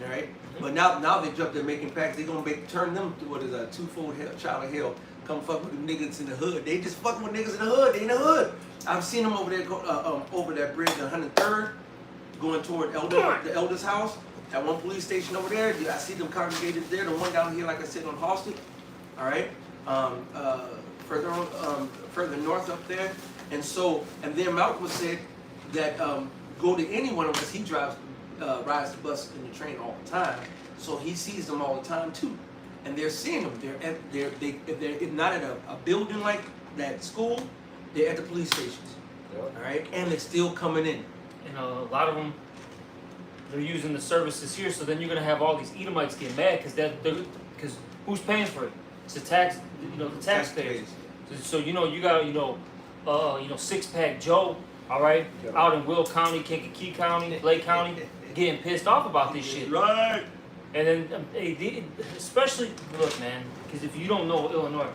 all right? But now they jumped there making packs. They gonna turn them to what is a twofold hell, child of hell. Come fuck with the niggas in the hood. They just fucking with niggas in the hood. They in the hood. I've seen them over there over that bridge on 103rd, going toward the elder's house. At one police station over there, I see them congregated there. The one down here, like I said, on Halsted. All right. Further north up there, and then Malcolm said that go to any one of us. He rides the bus and the train all the time, so he sees them all the time too, and they're seeing them. If they're not at a building like that school, they're at the police stations. All right, and they're still coming in. And a lot of them, they're using the services here. So then you're gonna have all these Edomites get mad because who's paying for it? It's the the taxpayers. So you got Six Pack Joe, all right, out in Will County, Kankakee County, Blake County, getting pissed off about this shit. Right. And then especially look, man, because if you don't know Illinois,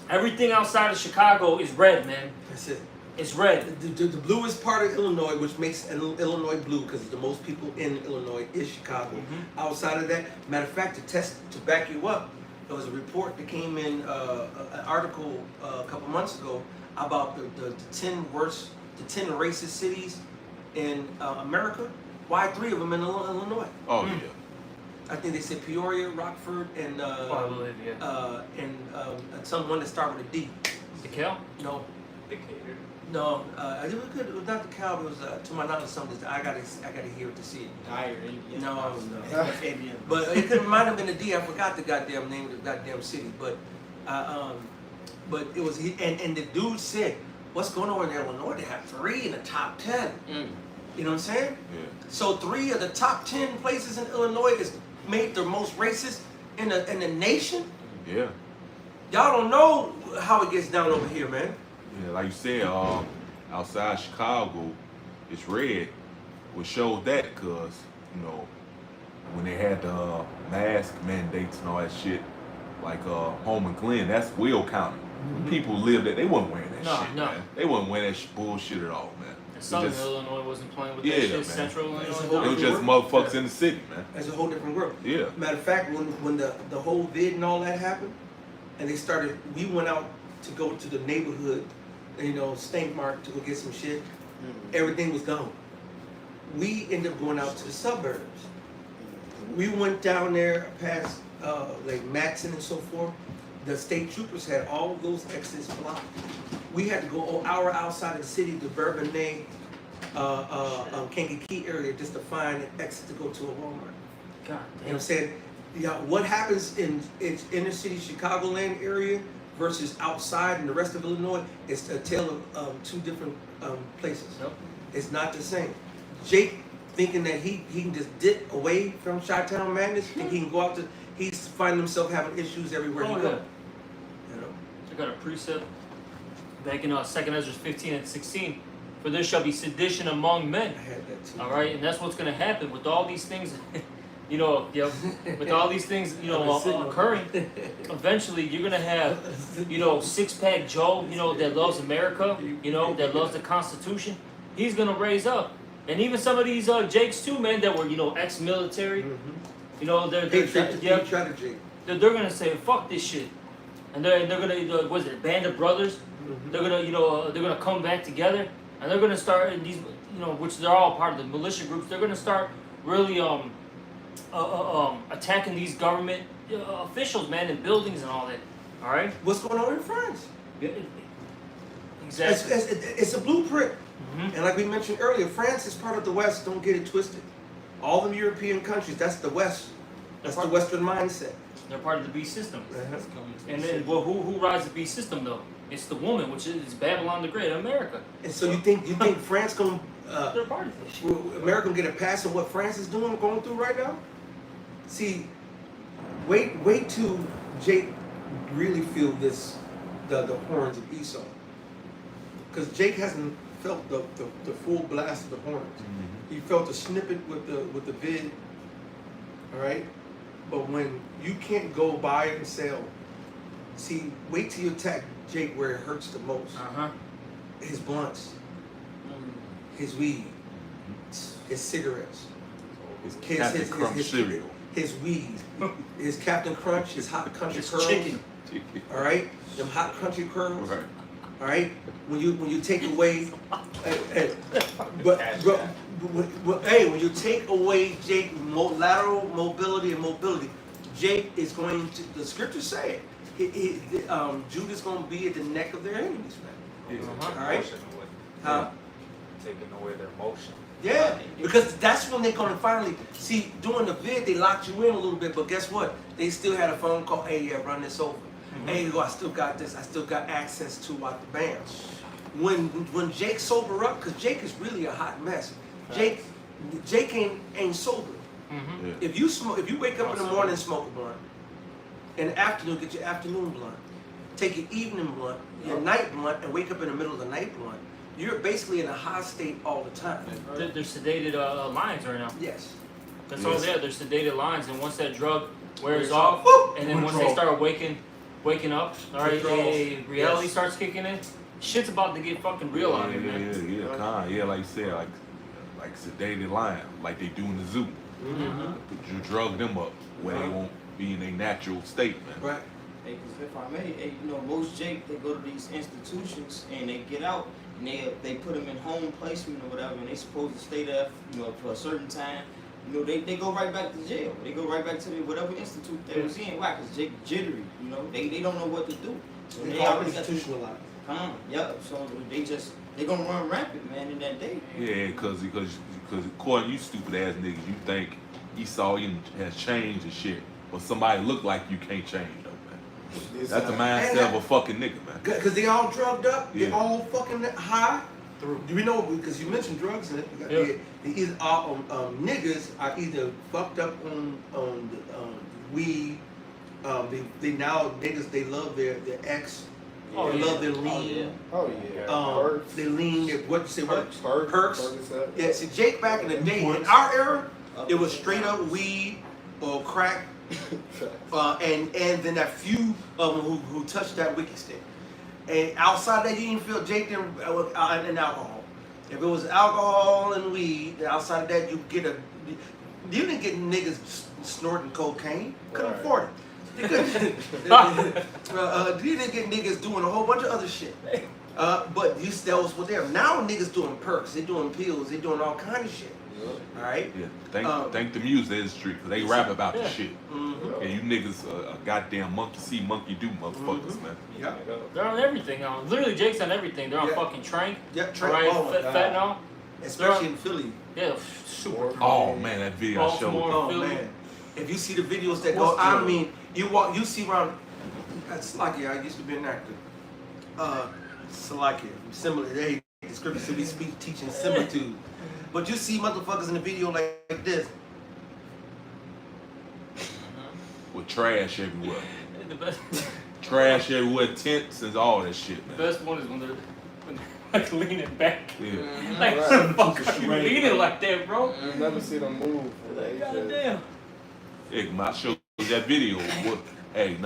everything outside of Chicago is red, man. That's it. It's red. The bluest part of Illinois, which makes Illinois blue, because the most people in Illinois is Chicago. Outside of that, matter of fact, to back you up, there was a report that came in, an article a couple months ago about the 10 racist cities in America. Why 3 of them in Illinois? Oh yeah. I think they said Peoria, Rockford, and I believe, yeah. and someone that started with a D. DeKalb? No. Decatur. No, it was good. It was not the Cowboys. To my knowledge, something that I gotta hear it to see it. Dire Indian. No. That's Indian. But it could might have been the D. I forgot the goddamn name of the goddamn city. But it was and the dude said, "What's going on in Illinois? They have 3 in the top 10." You know what I'm saying? Yeah. So 3 of the top 10 places in Illinois is made the most racist in the nation. Yeah. Y'all don't know how it gets down over here, man. Yeah, like you said, outside Chicago, it's red, which shows that because, you know, when they had the mask mandates and all that shit, like Home and Glen, that's Will County. People lived there, they wasn't wearing that shit, No. man. They wasn't wearing that bullshit at all, man. And Southern just- Illinois wasn't playing with Yeah, that shit. man. Central It's a Illinois. whole It was just motherfuckers in the city, man. It's a whole different world. Yeah. Matter of fact, when the whole vid and all that happened, and they started, we went out to go to the neighborhood, you know, Stank Mark to go get some shit. Everything was gone. We ended up going out to the suburbs. We went down there past like Matson and so forth. The state troopers had all of those exits blocked. We had to go an hour outside of the city to Bourbonnais, Kankakee area just to find an exit to go to a Walmart. God You know what damn. I'm saying? Yeah, what happens in its inner city Chicagoland area versus outside in the rest of Illinois is a tale of 2 different places. Yep. It's not the same. Jake thinking that he can just dip away from Chi-Town madness and he can go out to, he's finding himself having issues everywhere he Oh, goes. yeah. You know? I got a precept back in 2nd Ezra 15 and 16. For there shall be sedition among men. I had that too. All right, and that's what's going to happen with all these things. You know, with all these things, you know, occurring. Eventually, you're gonna have, you know, 6-pack Joe, you know, that loves America, you know, that loves the Constitution. He's gonna raise up, and even some of these Jakes too, man, that were, you know, ex-military. You know, they're gonna say fuck this shit, and they're gonna what is it, band of brothers? They're gonna, you know, they're gonna come back together, and they're gonna start these, you know, which they're all part of the militia groups. They're gonna start really attacking these government officials, man, in buildings and all that. All right. What's going on in France? Exactly. It's a blueprint. Mhm. And like we mentioned earlier, France is part of the West. Don't get it twisted. All the European countries, that's the West. That's the Western mindset. They're part of the beast system. Uh-huh. And then, well, who rides the beast system though? It's the woman, which is Babylon the Great, America. And so you think France gonna They're part of this shit. America gonna get a pass on what France is doing, going through right now? See, wait till Jake really feel this, the horns of Esau, because Jake hasn't felt the full blast of the horns. He felt a snippet with the vid. All right, but when you can't go buy and sell, see, wait till you attack Jake where it hurts the most. His blunts, his weed, his cigarettes, It's Captain Crunch cereal. his weed, his Captain Crunch, his hot country It's curls. chicken. All right, them hot country curls. Right. All right, when you take away, when you take away Jake lateral mobility and mobility, Jake is going to. The scriptures say it. Judah's going to be at the neck of their enemies, man. All right. Huh? Taking away their motion. Yeah, because that's when they're gonna finally see. During the vid, they locked you in a little bit, but guess what? They still had a phone call. Hey, yeah, run this over. Hey, I still got this. I still got access to out the band. When Jake sober up, because Jake is really a hot mess. Jake ain't sober. Yeah. If you wake up in the morning and smoke a blunt, in the afternoon get your afternoon blunt, take your evening blunt, your night blunt, and wake up in the middle of the night blunt. You're basically in a high state all the time. They're sedated lines right now. Yes. That's all there. They're sedated lines, and once that drug wears Wears off, off. and then once they start waking up, all right, reality starts kicking in. Shit's about to get fucking real out here, man. Yeah, like you said, like sedated lion, like they do in the zoo. You drug them up where they won't be in a natural state, man. Right. Hey, 'cause if I may, hey, you know, most Jake, they go to these institutions and they get out and they put them in home placement or whatever, and they supposed to stay there, you know, for a certain time. You know, they go right back to jail. They go right back to whatever institute they was in. Why? 'Cause Jake jittery. You know, they don't know what to do. So They they call it already got. institutionalized. Yep. So they just They're gonna run rampant, man, in that day. Yeah, because according to you stupid ass niggas, you think Esau has changed and shit, but somebody look like you can't change though, man. That's the mindset of a fucking nigga, man. Because they all drugged up, they Yeah. all fucking high. Do we know, because you mentioned drugs in it, Yeah. they either niggas are either fucked up on weed. They now niggas, they love their ex. Oh, They yeah. love their lean. Oh yeah. They lean. What you say? What? Perks. Yeah. See, Jake back in the day, in our era, it was straight up weed or crack, and then that few of them who touched that wicky stick. And outside that, you didn't feel Jake and alcohol. If it was alcohol and weed, outside of that, you get a. You didn't get niggas snorting cocaine. Couldn't Right. afford it. You couldn't. You didn't get niggas doing a whole bunch of other shit. But that was what they are. Now niggas doing perks. They doing pills. They doing all kind of shit. All right. Yeah. Thank the music industry because they rap about the shit. Mm-hmm. And you niggas goddamn monkey see, monkey do motherfuckers, man. Yeah. They're on everything. Literally, Jake's on everything. They're on Yeah. fucking Trank. Yeah. Trank. Right? Oh my God. Fentanyl. Especially in Philly. Yeah, super. Oh man, that video I showed. Baltimore. Oh Philly. man. If you see the videos that go, What's I the- mean, you see around. Salakia, I used to be an actor. Salakia, similar. They the scripture said we speak teaching similitude. But you see motherfuckers in the video like this. With trash everywhere. The best, Trash everywhere, tents and all that shit, the man. best one is when they're like leaning back. Yeah. Like, Right. the fuck are you leaning like that, bro? You never see them move. Like, goddamn. Hey, I showed you that video. I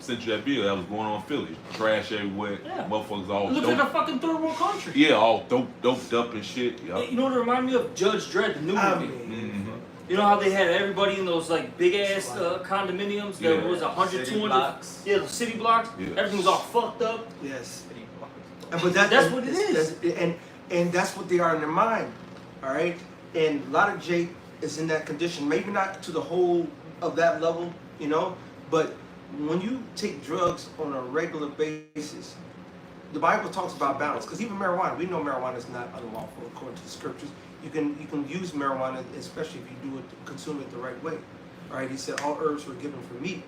sent you that video that was going on in Philly. Trash everywhere. Yeah. Motherfuckers all It looks like a dope. fucking third world country. Yeah, all doped up and shit. Hey, Yup. you know what it reminded me of? Judge Dredd, the new I movie. mean, You know how they had everybody in those like big ass condominiums that Yeah. was 100, City 200, blocks. yeah, the city blocks. Yeah. Everything was all fucked up. yes. City blocks. But That's what it is. And that's what they are in their mind. All right. And a lot of Jake is in that condition. Maybe not to the whole of that level, you know. But when you take drugs on a regular basis, the Bible talks about balance. Because even marijuana, we know marijuana is not unlawful according to the scriptures. You can use marijuana, especially if you do it, consume it the right way. All right. He said all herbs were given for meat.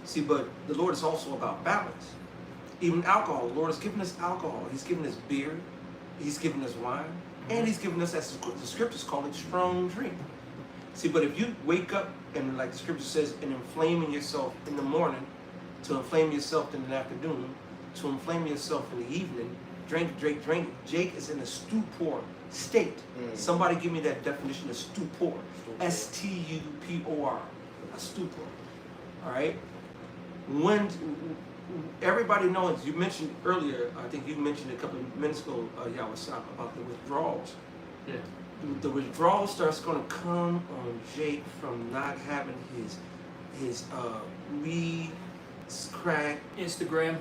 See, but the Lord is also about balance. Even alcohol, the Lord has given us alcohol. He's given us beer. He's given us wine. And he's given us, as the scriptures call it, strong drink. See, but if you wake up and, like the scripture says, and inflaming yourself in the morning, to inflame yourself in the afternoon, to inflame yourself in the evening, drink. Jake is in a stupor state. Somebody give me that definition of stupor. S-T-U-P-O-R. A stupor. All right? When everybody knows, you mentioned earlier, I think you mentioned a couple of minutes ago, Yawasab, about the withdrawals. Yeah. The withdrawal starts going to come on Jake from not having his weed, crack, Instagram.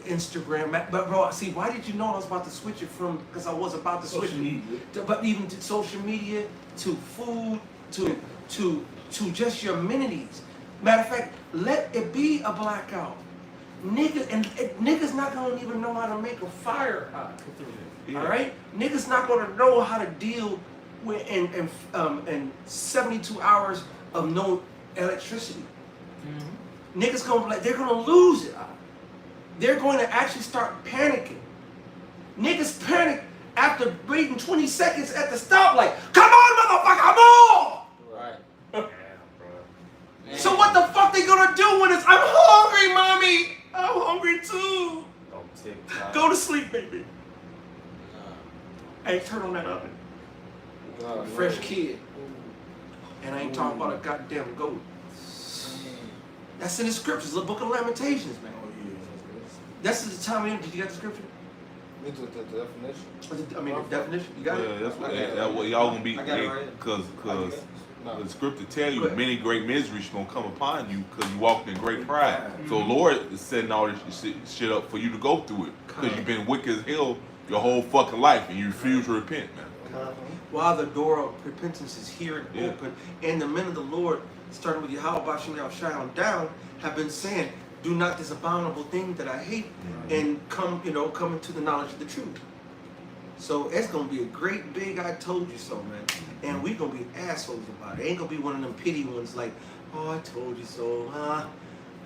Instagram. But bro, see, why did you know I was about to switch it from? Because I was about to switch Social media. but even to social media, to food, to just your amenities. Matter of fact, let it be a blackout. Niggas not gonna even know how to make a fire hot. Yeah. All right, niggas not gonna know how to deal with in 72 hours of no electricity. Niggas gonna be like, they're gonna lose it. They're going to actually start panicking. Niggas panic after waiting 20 seconds at the stoplight. Come on, motherfucker, move! Right. So what the fuck they gonna do when it's, I'm hungry, mommy. I'm hungry too. Oh, TikTok. Go to sleep, baby. Hey, turn on that oven. Fresh kid. And I ain't talking about a goddamn goat. That's in the scriptures, the book of Lamentations, man. Oh yeah. That's the time. Did you get the scripture? Me to the definition. I mean, the definition. You got Yeah, it. that's what y'all gonna be. I got it right here. Cause No. the scripture tell you Go ahead. many great miseries gonna come upon you because you walked in great pride. So Lord is setting all this shit up for you to go through it because you've been wicked as hell your whole fucking life and you refuse to repent, man. While the door of repentance is here and Yeah. open, and the men of the Lord, starting with Yahweh Bashem Yahushua on down, have been saying, do not this abominable thing that I hate, and come into the knowledge of the truth. So it's gonna be a great big I told you so, man. And we gonna be assholes about it. It ain't gonna be one of them pity ones like, oh, I told you so, huh?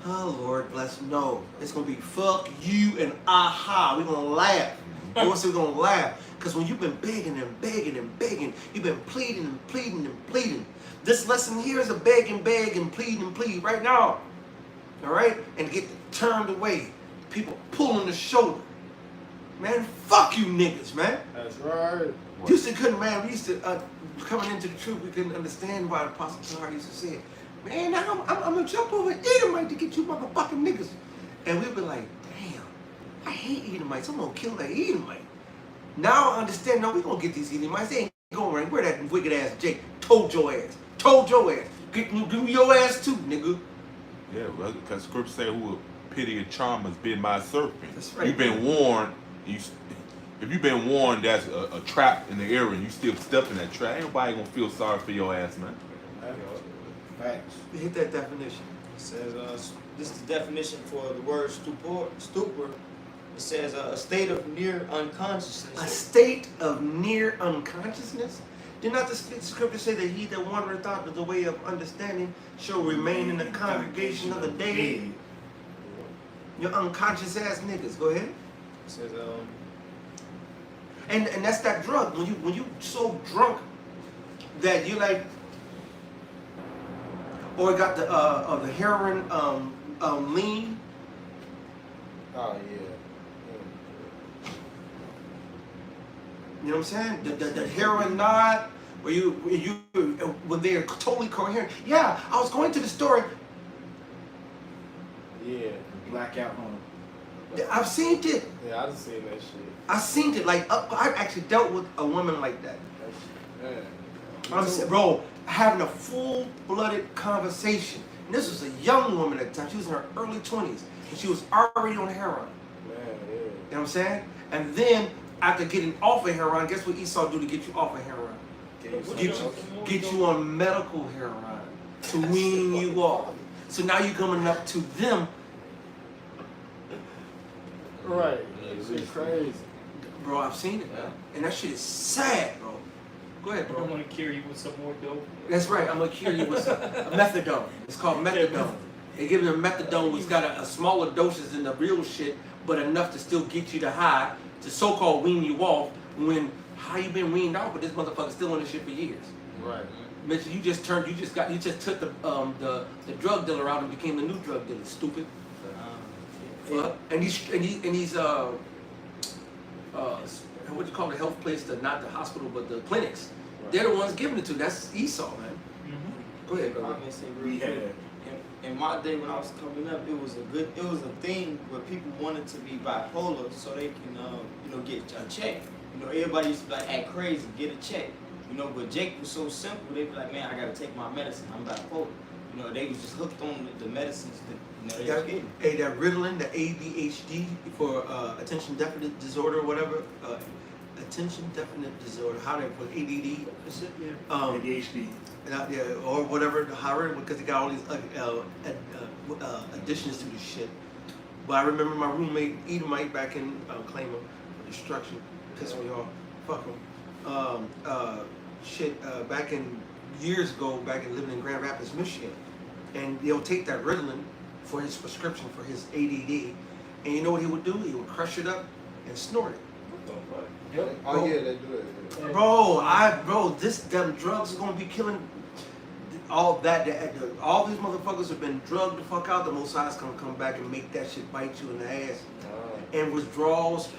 Oh, Lord bless. No, it's gonna be fuck you and aha. We're gonna laugh. You want to say we're gonna laugh? Because when you've been begging and begging and begging, you've been pleading and pleading and pleading. This lesson here is a beg and beg and plead and plead right now. All right? And get turned away. People pulling the shoulder. Man, fuck you niggas, man. That's right. Used to couldn't, man. We used to, coming into the truth, we couldn't understand why the Apostle Tahar used to say, man, I'm gonna jump over Edomite to get you motherfucking niggas. And we'd be like, damn, I hate Edomites. I'm gonna kill that Edomite. Now I understand, no, we gonna get these Edomites. They ain't going right. Where that wicked ass Jake told your ass. Told your ass. Give me your ass too, nigga. Yeah, well, because Scripture say who will pity and charm has been my serpent. That's right. You've been warned. If you've been warned that's a trap in the area and you still step in that trap, ain't nobody gonna feel sorry for your ass, man. Facts. Hit that definition. It says, this is the definition for the word stupor. It says a state of near A unconsciousness. state of near unconsciousness? Did not the scripture say that he that wandereth out of the way of understanding shall remain in the congregation of the dead? You're unconscious ass niggas. Go ahead. It says, And that's that drug. When you so drunk that you like, or got the heroin lean. Oh yeah. You know what I'm saying? The heroin nod, where when they're totally coherent. Yeah, I was going to the store. Yeah. Blackout home. I've seen it. Yeah, I done seen that shit. I seen it. Like I actually dealt with a woman like that. Man. I'm saying, bro, having a full-blooded conversation. And this was a young woman at the time. She was in her early 20s, and she was already on heroin. Man, yeah. You know what I'm saying? And then after getting off of heroin, guess what Esau do to get you off of heroin? Get you on medical heroin to wean you off. So now you're coming up to them. Right. It's crazy. Bro, I've seen it, man. And that shit is sad, bro. Go ahead, I bro. want to cure you with some more dope. That's right. I'm gonna cure you with some methadone. It's called methadone. They give them methadone, which got a smaller doses than the real shit, but enough to still get you to high, to so-called wean you off. When how you been weaned off, but this motherfucker's still on this shit for years. Right. Mitch, you just took the drug dealer out and became the new drug dealer. Stupid. And these what you call the health place, not the hospital, but the clinics. Right. They're the ones giving it to. That's Esau, man. Mm-hmm. Go ahead, I'm brother. gonna say real We quick. had In my day when I was coming up, it was a thing where people wanted to be bipolar so they can, get a check. Everybody used to be like, act crazy, get a check. But Jake was so simple, they'd be like, man, I gotta take my medicine, I'm bipolar. They was just hooked on the medicines that they was getting. Hey, that Ritalin, the ADHD for attention deficit disorder or whatever, attention deficit disorder, how they put ADD, ADHD. yeah, or whatever, however, because they got all these additions to this shit. But I remember my roommate Edomite back in Claymore for destruction, pissed me off. Fuck him. Back in years ago, back in living in Grand Rapids, Michigan, and they'll take that Ritalin for his prescription for his ADD, and you know what he would do? He would crush it up and snort it. Oh yeah, they do it. Bro, them drugs are gonna be killing all that. All these motherfuckers have been drugged the fuck out. The Most High's gonna come back and make that shit bite you in the ass. And withdrawals,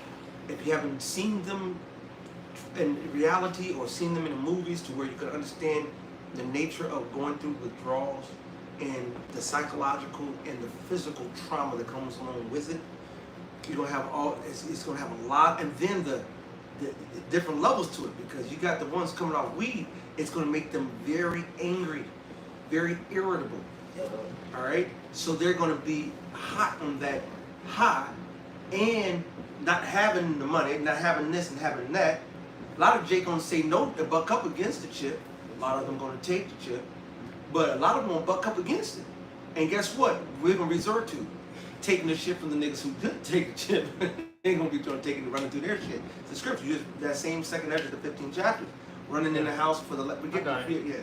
if you haven't seen them in reality or seen them in the movies to where you can understand the nature of going through withdrawals and the psychological and the physical trauma that comes along with it, you're gonna have it's gonna have a lot, and then the different levels to it, because you got the ones coming off weed, it's gonna make them very angry, very irritable. All right, so they're gonna be hot on that high, and not having the money, not having this and having that. A lot of Jake gonna say no, to buck up against the chip. A lot of them gonna take the chip, but a lot of them gonna buck up against it. And guess what? We're gonna resort to taking the shit from the niggas who didn't take the chip. ain't gonna be taking running through their shit. It's the scripture, just that same second Ezra, the 15th chapter, running in the house for the we get got it. yeah.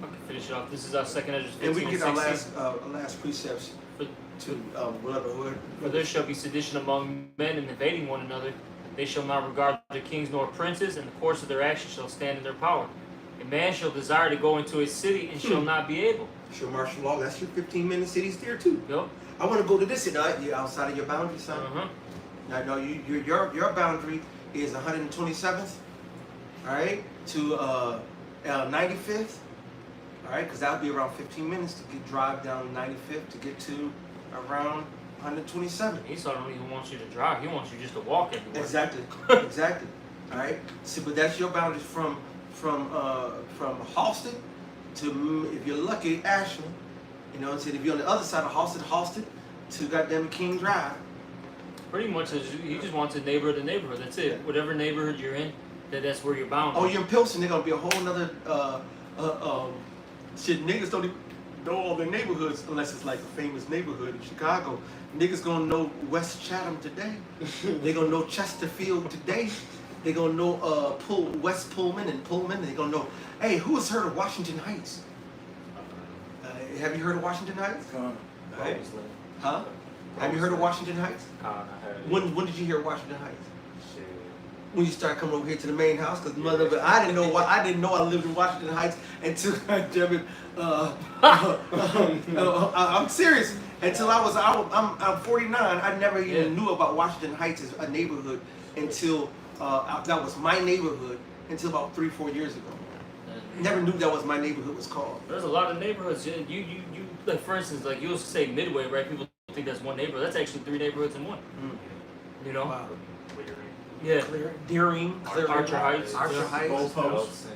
I can finish it off. This is our second Ezra 15 And we get our 16. last precepts For, to brotherhood. For there shall be sedition among men and invading one another. They shall not regard their kings nor princes, and the course of their actions shall stand in their power. A man shall desire to go into a city and shall not be able. Sure, martial law. That's your 15-minute cities there too. Yep. I want to go to this city. You're outside of your boundary, son. Now, no, your boundary is 127th, all right, to 95th, all right, because that would be around 15 minutes to drive down 95th to get to around 127. Esau don't even want you to drive. He wants you just to walk everywhere. Exactly, exactly. All right. See, but that's your boundaries from Halsted to, if you're lucky, Ashland. You know, and if you're on the other side of Halsted to goddamn King Drive. Pretty much, he just wants a neighborhood to neighborhood. That's it. Whatever neighborhood you're in, that's where you're bound. Oh, you're in Pilsen. They're gonna be a whole nother shit. Niggas don't even know all their neighborhoods unless it's like a famous neighborhood in Chicago. Niggas gonna know West Chatham today. They gonna know Chesterfield today. They gonna know West Pullman and Pullman. They gonna know. Hey, who has heard of Washington Heights? Have you heard of Washington Heights? Right. Huh? Have you heard of Washington Heights? When did you hear of Washington Heights? Shit. When you start coming over here to the main house, because I didn't know I lived in Washington Heights until I'm serious. Until I'm 49, I never even knew about Washington Heights as a neighborhood until that was my neighborhood until about 3-4 years ago. Never knew that was my neighborhood was called. There's a lot of neighborhoods. You like, for instance, like you'll say Midway, right? People think that's one neighborhood. That's actually 3 neighborhoods in one. You know? Wow. Yeah. Deering, Archer Heights. Archer Heights. Goalposts.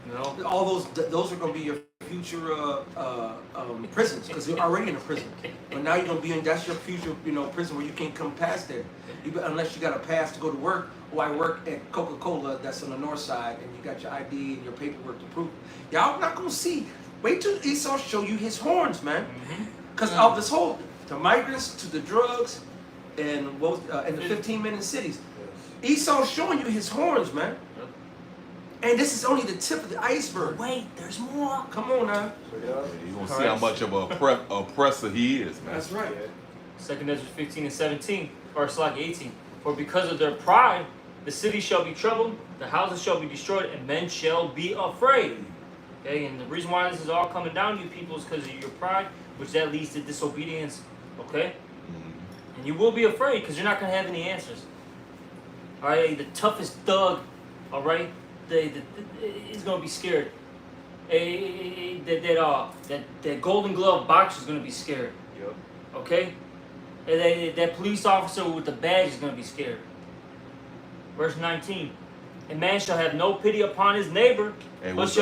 You know? All those are going to be your future prisons because you're already in a prison. But now you're going to be in that's your future prison where you can't come past there. Unless you got a pass to go to work. Or I work at Coca-Cola that's on the north side and you got your ID and your paperwork to prove. Y'all not going to see. Wait till Esau show you his horns, man. Because of this whole, the migrants to the drugs and the 15-minute cities. Esau's showing you his horns, man. And this is only the tip of the iceberg. Wait, there's more. Come on now. You're going to see how much of an oppressor he is, man. That's right. 2 Ezra 15 and 17, or it's like 18. For because of their pride, the city shall be troubled, the houses shall be destroyed, and men shall be afraid. Okay, and the reason why this is all coming down to you people is because of your pride, which that leads to disobedience. Okay? And you will be afraid because you're not going to have any answers. All right, the toughest thug, all right, is going to be scared. That Golden Glove boxer is going to be scared. Yep. Okay? And that police officer with the badge is going to be scared. Verse 19. A man shall have no pity upon his neighbor. And what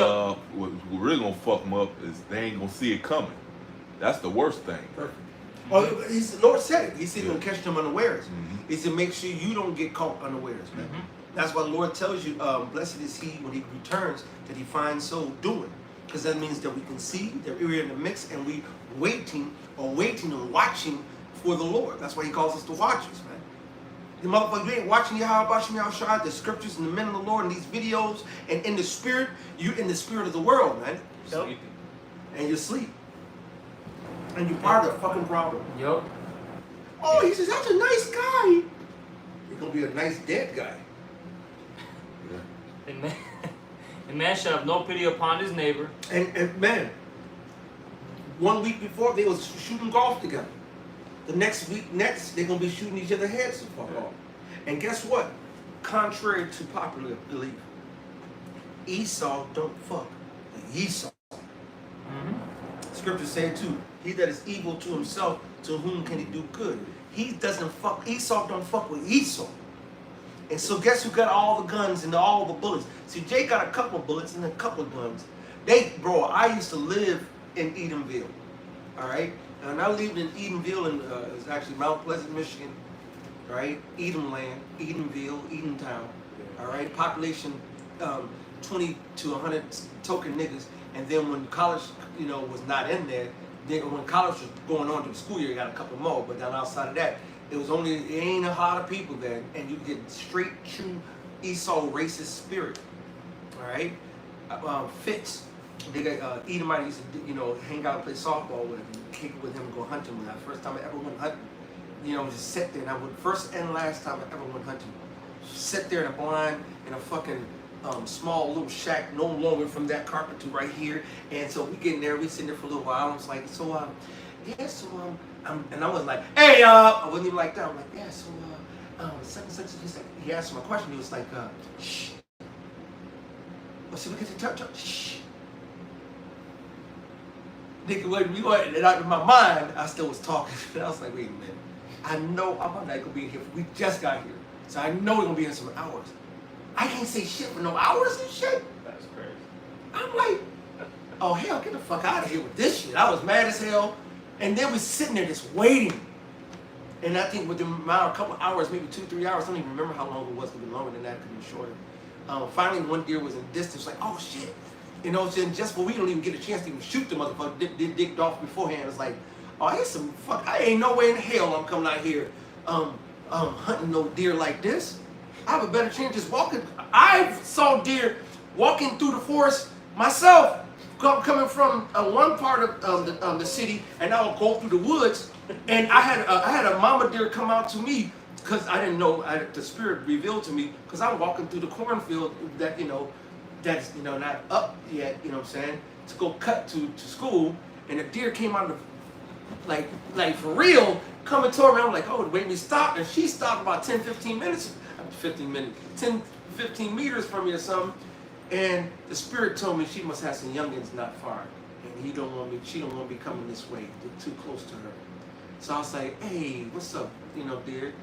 really gonna fuck them up is they ain't gonna see it coming. That's the worst thing. Perfect. Oh, the Lord said it. He said He's gonna catch them unawares. He said make sure you don't get caught unawares, man. That's why the Lord tells you, blessed is he when he returns that he finds so doing. Because that means that we can see that we're in the mix and we waiting and watching for the Lord. That's why he calls us the watchers, man. The motherfucker, you ain't watching Yahweh, the scriptures and the men of the Lord and these videos and in the spirit, you're in the spirit of the world, man. Sleeping. And you sleep. And you're part of the fucking problem. Yup. Oh, he says, that's a nice guy. You're going to be a nice dead guy. A man shall have no pity upon his neighbor. And man, 1 week before, they was shooting golf together. The next they're going to be shooting each other heads the fuck off. And guess what? Contrary to popular belief, Esau don't fuck with Esau. Scripture say too, he that is evil to himself, to whom can he do good? Esau don't fuck with Esau. And so guess who got all the guns and all the bullets? See, Jay got a couple of bullets and a couple of guns. I used to live in Edenville, all right? And I lived in Edenville, it's actually Mount Pleasant, Michigan, right? Edenland, Edenville, Edentown, all right? Population 20 to 100 token niggas. And then when college, was not in there, when college was going on to the school year, you got a couple more. But then outside of that, It ain't a lot of people there, and you get straight true Esau racist spirit. All right, Fitz, they got Edomite used to hang out and play softball with him, and kick it with him and go hunting with him. First time I ever went hunting, just sit there, and I would first and last time I ever went hunting. Sit there in a blind in a fucking small little shack, no longer from that carpet to right here. And so we get in there, we sitting there for a little while. I was like, and I was like, hey, I wasn't even like that. I'm like, yeah, so such. He's like, he asked him a question. He was like, shh. Well, see, we get to talk. Shh. Nigga, when we went, and out of my mind, I still was talking. And I was like, wait a minute. I know I'm not gonna be in here. We just got here, so I know we're gonna be in some hours. I can't say shit for no hours and shit. That's crazy. I'm like, oh hell, get the fuck out of here with this shit. I was mad as hell, and then we sitting there just waiting. And I think within a couple of hours, maybe 2-3 hours, I don't even remember how long it was. It could be longer than that. It could be shorter. Finally, one deer was in distance. Like, oh shit, just for we don't even get a chance to even shoot the motherfucker. Dicked off beforehand. It's like, oh, here's some fuck. I ain't no way in hell I'm coming out here hunting no deer like this. I have a better chance just walking. I saw deer walking through the forest myself, coming from one part of the city, and I would go through the woods, and I had a mama deer come out to me because I didn't know. The spirit revealed to me because I'm walking through the cornfield that's not up yet. You know what I'm saying? To go cut to school, and a deer came out of like for real coming toward me. I'm like, oh, wait, me stop, and she stopped about 10-15 minutes. 10-15 meters from me or something, and the spirit told me she must have some youngins not far, and she don't want me coming this way. They're too close to her. So I was like, hey, what's up, dear,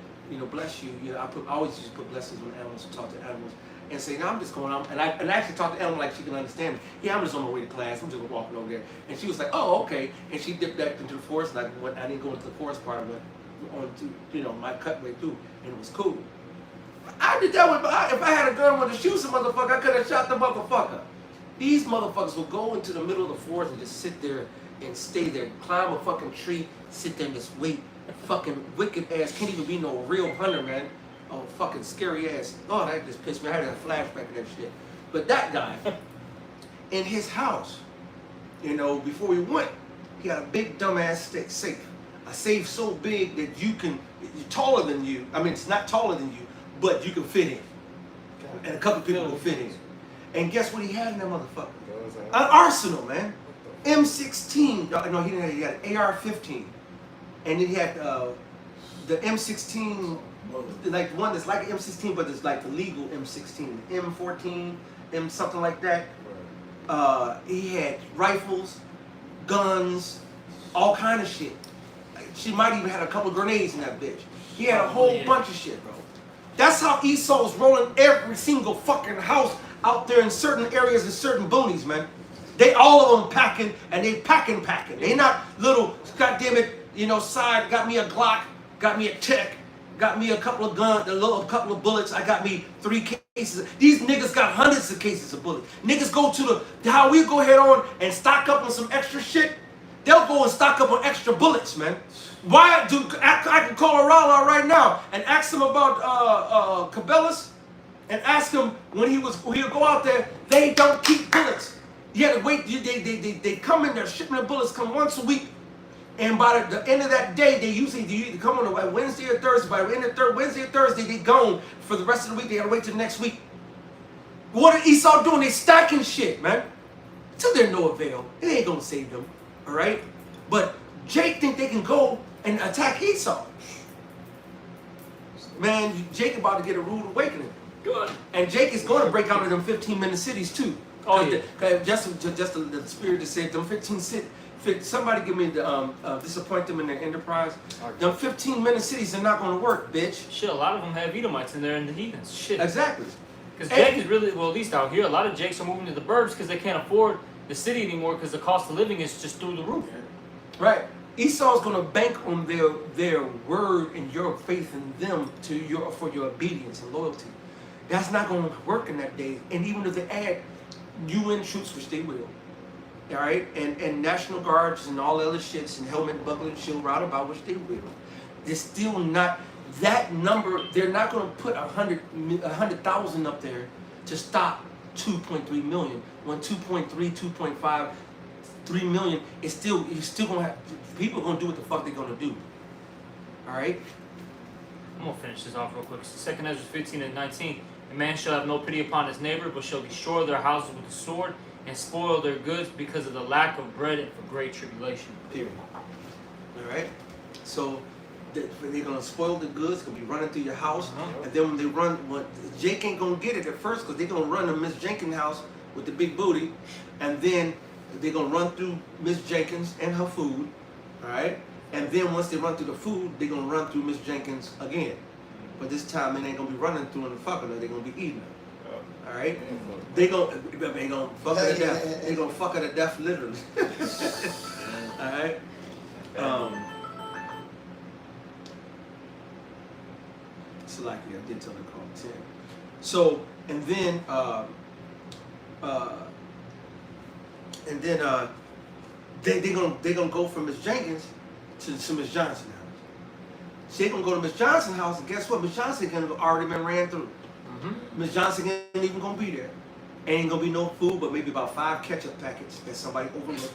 bless you. I always used to put blessings on animals and talk to animals and say, no, I'm just going on, and I actually talk to animals like she can understand me. Yeah, I'm just on my way to class. I'm just walking over there, and she was like, oh, okay, and she dipped back into the forest. Like I didn't go into the forest part. I went on to my cut way through, and it was cool. I did that if I had a gun with to shoot some motherfucker, I could have shot the motherfucker. These motherfuckers will go into the middle of the forest and just sit there and stay there, climb a fucking tree, sit there and just wait. Fucking wicked ass, can't even be no real hunter, man. Oh, fucking scary ass. Oh, that just pissed me. I had a flashback of that shit. But that guy, in his house, before we went, he had a big dumbass safe. A safe so big that it's taller than you. I mean, it's not taller than you, but you can fit in. And a couple people can fit in. And guess what he had in that motherfucker? An arsenal, man. M16. No, he had an AR-15. And then he had the M16, like one that's like an M16, but it's like the legal M16. M14, something like that. He had rifles, guns, all kind of shit. She might even had a couple of grenades in that bitch. He had a whole bunch of shit, bro. That's how Esau's rolling every single fucking house out there in certain areas and certain boonies, man. They all of them packing, and they packing. They not little, goddammit, side, got me a Glock, got me a Tech, got me a couple of guns, a couple of bullets, I got me 3 cases. These niggas got hundreds of cases of bullets. Niggas go to how we go ahead on and stock up on some extra shit. They'll go and stock up on extra bullets, man. Why do I can call Rala right now and ask him about Cabela's and ask him when he would go out there, they don't keep bullets. You had to wait, they come in, their shipment of bullets come once a week. And by the end of that day, they either come on a Wednesday or Thursday. By the end of Wednesday or Thursday, they gone for the rest of the week. They gotta wait till the next week. What are Esau doing? They stacking shit, man. Till they're no avail. It ain't gonna save them, all right? But Jake think they can go and attack Esau. Man, Jake about to get a rude awakening. Good. And Jake is going to break out of them 15-minute cities too. Oh yeah. Just the spirit to say them 15 cities. Somebody give me the disappoint them in their enterprise. Them 15-minute cities are not going to work, bitch. Shit, a lot of them have Edomites in there and the heathens. Shit. Exactly. Because Jake is really, well, at least out here, a lot of Jakes are moving to the burbs because they can't afford the city anymore because the cost of living is just through the roof. Right. Esau's going to bank on their word and your faith in them for your obedience and loyalty. That's not going to work in that day. And even if they add UN troops, which they will, all right, and National Guards and all other shits and helmet, buckler, and shield roundabout, which they will, It's still not that number. They're not going to put 100,000 up there to stop 2.3 million. When 2.3, 2.5, 3 million, it's still you're still gonna have people are gonna do what the fuck they're gonna do. All right. I'm gonna finish this off real quick. 2 Ezra 15 and 19. A man shall have no pity upon his neighbor, but shall destroy their houses with the sword and spoil their goods because of the lack of bread and for great tribulation. Period. All right. So they're gonna spoil the goods. Gonna be running through your house, and then when they run, Jake ain't gonna get it at first because they're gonna run to Miss Jenkins' house with the big booty, and then they're gonna run through Miss Jenkins and her food. All right. And then once they run through the food, they're gonna run through Miss Jenkins again. But this time they ain't gonna be running through and fucking her. They're gonna be eating her. All right. They gonna fuck her to death. They gonna fuck her to death literally. All right. It's like I did tell her to call 10. So and then they gonna go from Miss Jenkins to Miss Johnson house. So they gonna go to Miss Johnson house, and guess what? Miss Johnson gonna already been ran through. Miss Johnson ain't even gonna be there. Ain't gonna be no food, but maybe about 5 ketchup packets that somebody overlooked.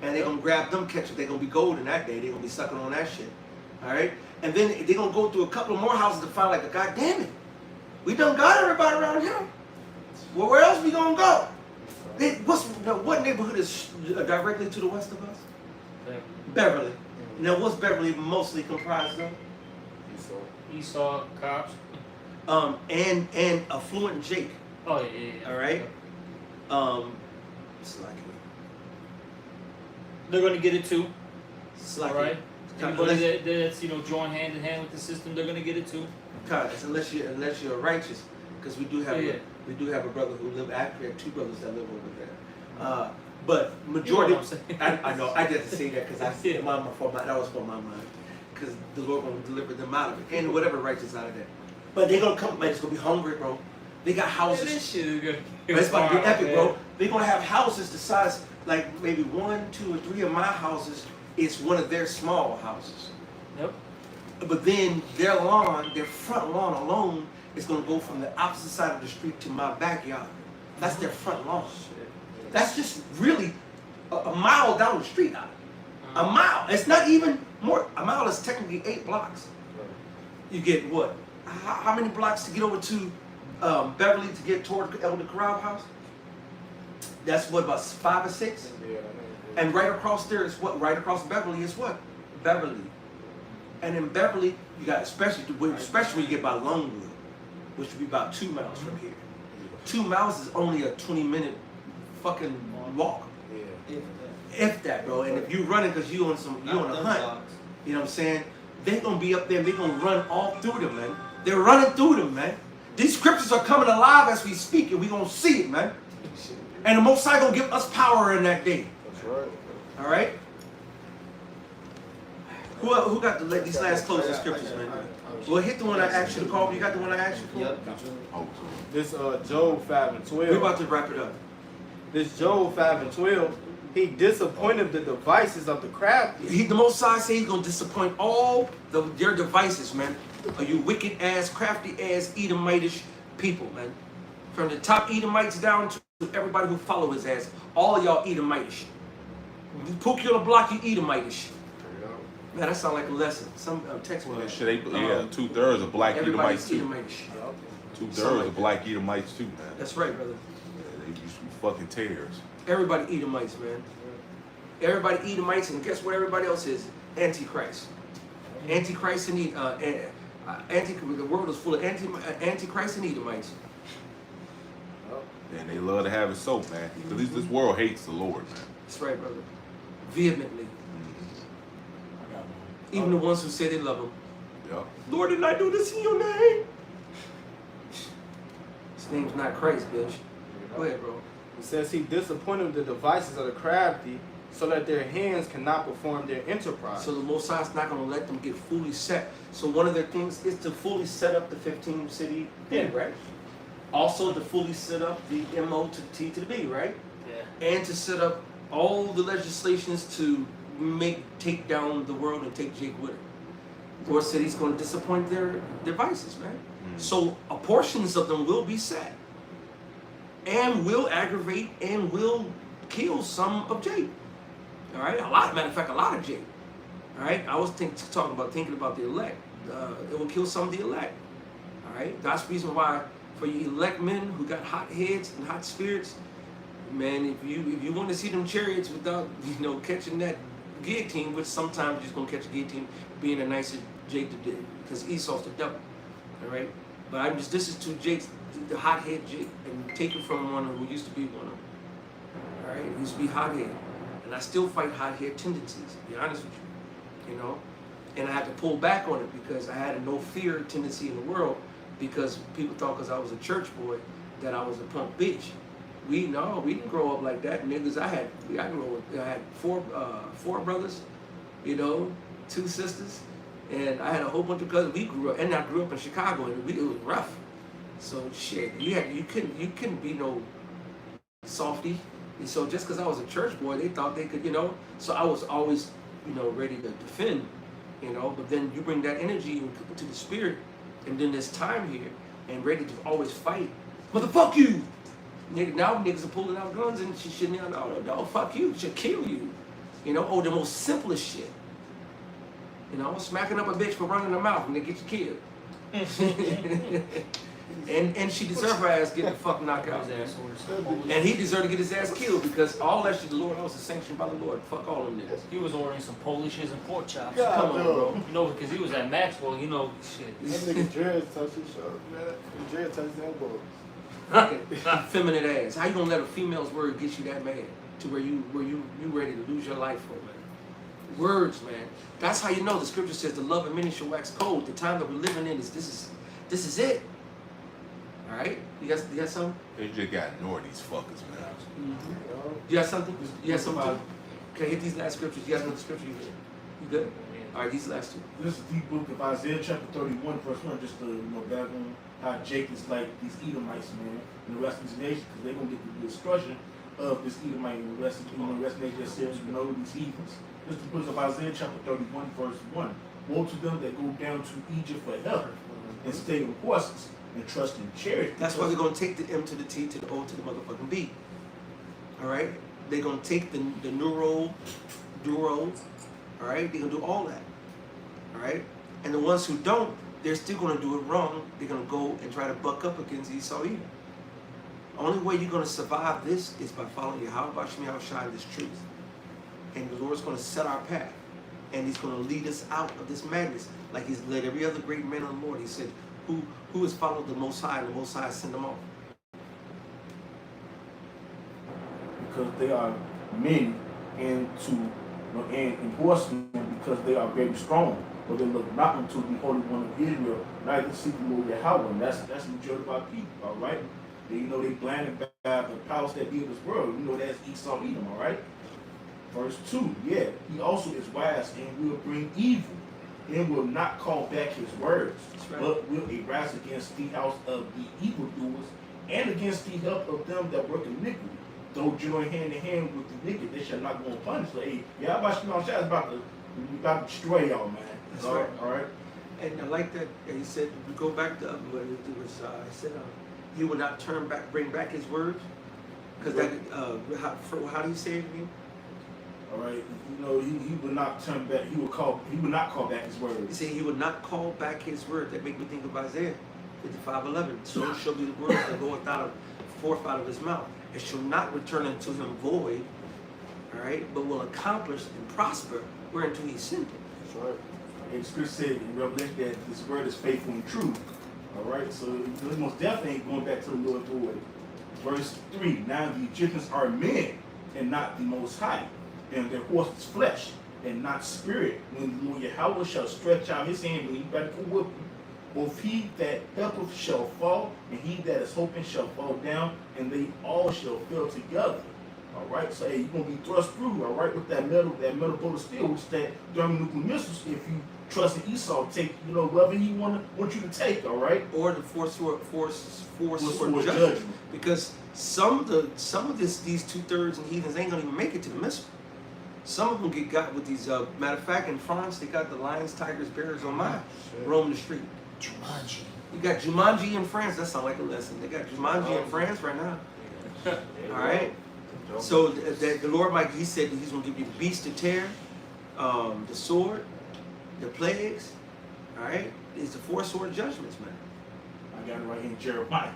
And they gonna grab them ketchup. They gonna be golden that day. They gonna be sucking on that shit. All right. And then they gonna go through a couple of more houses to find like, God damn it, we done got everybody around here. Well, where else we gonna go? What neighborhood is directly to the west of us? Beverly. Now, what's Beverly mostly comprised of? Esau, cops. And affluent Jake. Oh yeah. All right. It's like They're gonna get it too. it's like All right. Anybody that's joined hand in hand with the system, they're gonna get it too. unless you're righteous, because we do have a brother who live. Actually, we have 2 brothers that live over there. But majority, I know I did to say that because that was for my mind, because the Lord gonna deliver them out of it and whatever righteous out of that. But they gonna come, man. It's gonna be hungry, bro. They got houses. This shit is good. It's about to be epic, bro. They're gonna have houses the size like maybe 1, 2, or 3 of my houses. It's one of their small houses. Yep. But then their lawn, their front lawn alone, is gonna go from the opposite side of the street to my backyard. That's their front lawn. That's just really a mile down the street. A mile. It's not even more. A mile is technically 8 blocks. You get what? How many blocks to get over to Beverly to get toward Elder Corral house? That's what, about 5 or 6? And right across there is what? Right across Beverly is what? Beverly. And in Beverly, you got especially when you get by Longwood, which would be about 2 miles from here. 2 miles is only a 20-minute fucking walk. If that, bro. And if you running because you on a hunt, you know what I'm saying? They're gonna be up there. They're gonna run all through them, man. They're running through them, man. These scriptures are coming alive as we speak, and we gonna see it, man. And the Most High gonna give us power in that day. That's right. All right. Who got these last closing scriptures, man? Well, hit the one I asked you to call. You got the one I asked you for? Yep. This Job 5 and 12. We're about to wrap it up. This Job 5 and 12. He disappointed the devices of the crafty. The Most High say he's gonna disappoint all their devices, man. Are you wicked ass, crafty ass, Edomitish people, man? From the top Edomites down to everybody who follow his ass, all y'all Edomitish. Poke you on the block, you Edomitish. Man, that sound like a lesson. Some text one. 2/3 of black Everybody's Edomites too. Edomitish. 2/3 of black Edomites too, man. That's right, brother. They used to be fucking tears. Everybody Edomites, man. Everybody Edomites, and guess what? Everybody else is Antichrist. Antichrist and the world is full of Antichrist and Edomites. And they love to have it so, man. Because this world hates the Lord, man. That's right, brother. Vehemently. Even the ones who say they love him. Yeah. Lord, didn't I do this in your name? His name's not Christ, bitch. Go ahead, bro. It says he disappointed the devices of the crafty so that their hands cannot perform their enterprise. So the Most High's not going to let them get fully set. So one of their things is to fully set up the 15-city thing, right? Also to fully set up the MO to T to the B, right? Yeah. And to set up all the legislations to take down the world and take Jake with it. The Lord said He's going to disappoint their devices, man. Mm. So portions of them will be set, and will aggravate and will kill some of Jake. All right, matter of fact, a lot of Jake. All right, I was thinking about the elect. It will kill some of the elect. All right, that's the reason why for you elect men who got hot heads and hot spirits, man, if you want to see them chariots without catching that guillotine, which sometimes you're just gonna catch a guillotine, being a nicer Jake to do, because Esau's the devil. All right, but this is to Jake's, the hot head Jake, and take it from one who used to be one of them. All right, he used to be hot head, and I still fight hot head tendencies. To be honest with you, and I had to pull back on it because I had a no fear tendency in the world, because people thought because I was a church boy that I was a punk bitch. We didn't grow up like that, niggas. I had four brothers, 2 sisters, and I had a whole bunch of cousins. I grew up in Chicago, and it was rough. So shit, you couldn't be no softy. And so just because I was a church boy, they thought they could, So I was always, ready to defend, But then you bring that energy into the spirit, and then there's time here, and ready to always fight. Motherfuck you! Now niggas are pulling out guns and shit. No, fuck you, she'll kill you. The most simplest shit. Smacking up a bitch for running her mouth and they get you killed. and she deserved her ass getting the fuck knocked out. And he deserved to get his ass killed, because all that shit the Lord knows is sanctioned by the Lord. Fuck all them niggas. He was ordering some Polishes and pork chops. God, Come on, bro. Because he was at Maxwell, shit. That nigga dreads touch his shoulder, man. His dreads touch his elbow. Feminine ass. How you gonna let a female's word get you that mad to where you ready to lose your life for, man? Words, man. That's how you know. The scripture says the love of many shall wax cold. The time that we're living in is this is it. All right. You got something? They just got ignored, these fuckers, man. Mm-hmm. You got something? You got something? Too? Okay, hit these last scriptures. You guys know the scripture you good? You good? All right, these last two. This is the book of Isaiah chapter 31, verse 1, just to back on how Jake is like these Edomites, man, and the rest of these nations, because they're going to get the destruction of this Edomite and the rest of the nation that says, these heathens. This is the book of Isaiah chapter 31, verse 1. Woe to them that go down to Egypt for help and stay in horses and trust in chariots. That's why they're going to take the M to the T to the O to the motherfucking B. All right? They're going to take the neuro, duro, all right? They're going to do all that. All right? And the ones who don't, they're still going to do it wrong. They're going to go and try to buck up against Esau either. The only way you're going to survive this is by following Yahweh Shai, this truth. And the Lord's going to set our path. And He's going to lead us out of this madness, like He's led every other great man of the Lord. He said, who has followed the Most High, and the Most High sent them off? Because they are many and enforcement, because they are very strong. But they look not unto the Holy One of Israel, neither seek the Lord Yahweh. And that's the majority of our people, all right? They blinded by the powers that be of this world. That's Esau Edom, all right? Verse 2, he also is wise and will bring evil, and will not call back his words, right, but will arise against the house of the evildoers, and against the help of them that work iniquity. Though join hand in hand with the wicked, they shall not go unpunished. So, Yahweh Shai is about to destroy y'all, man. That's all right. All right. And I like that. He said, we go back to he said, he will not bring back his words. Because that, how do you say it again? All right. He will not turn back. He will not call back his words. He said he will not call back his word. That make me think of Isaiah 55:11. So shall be the words that goeth forth out of his mouth. It shall not return unto him void, all right, but will accomplish and prosper whereunto he sent it. That's right. And Scripture said in Revelation that this word is faithful and true. All right, so it most definitely ain't going back to the Lord void. Verse 3, now the Egyptians are men and not the Most High, and their horse is flesh and not spirit. When the Lord Yahweh shall stretch out his hand when he better to whip him, both he that helpeth shall fall, and he that is hoping shall fall down, and they all shall fall together. All right, so you're gonna be thrust through, all right, with that metal bolt of steel, which is that thermonuclear missiles. If you trust in Esau, take whatever he want you to take, all right, or the force judgment. Because some of these 2/3 and heathens ain't gonna even make it to the missile. Some of them get got with these. Matter of fact, in France, they got the lions, tigers, bears on mine, roam the street. Jumanji. You got Jumanji in France. That sounds like a lesson. They got Jumanji in France right now. All right. So the Lord, Mike, He said He's gonna give you the beast to tear, the sword, the plagues. All right. It's the 4 sword judgments, man. I got it right here in Jeremiah.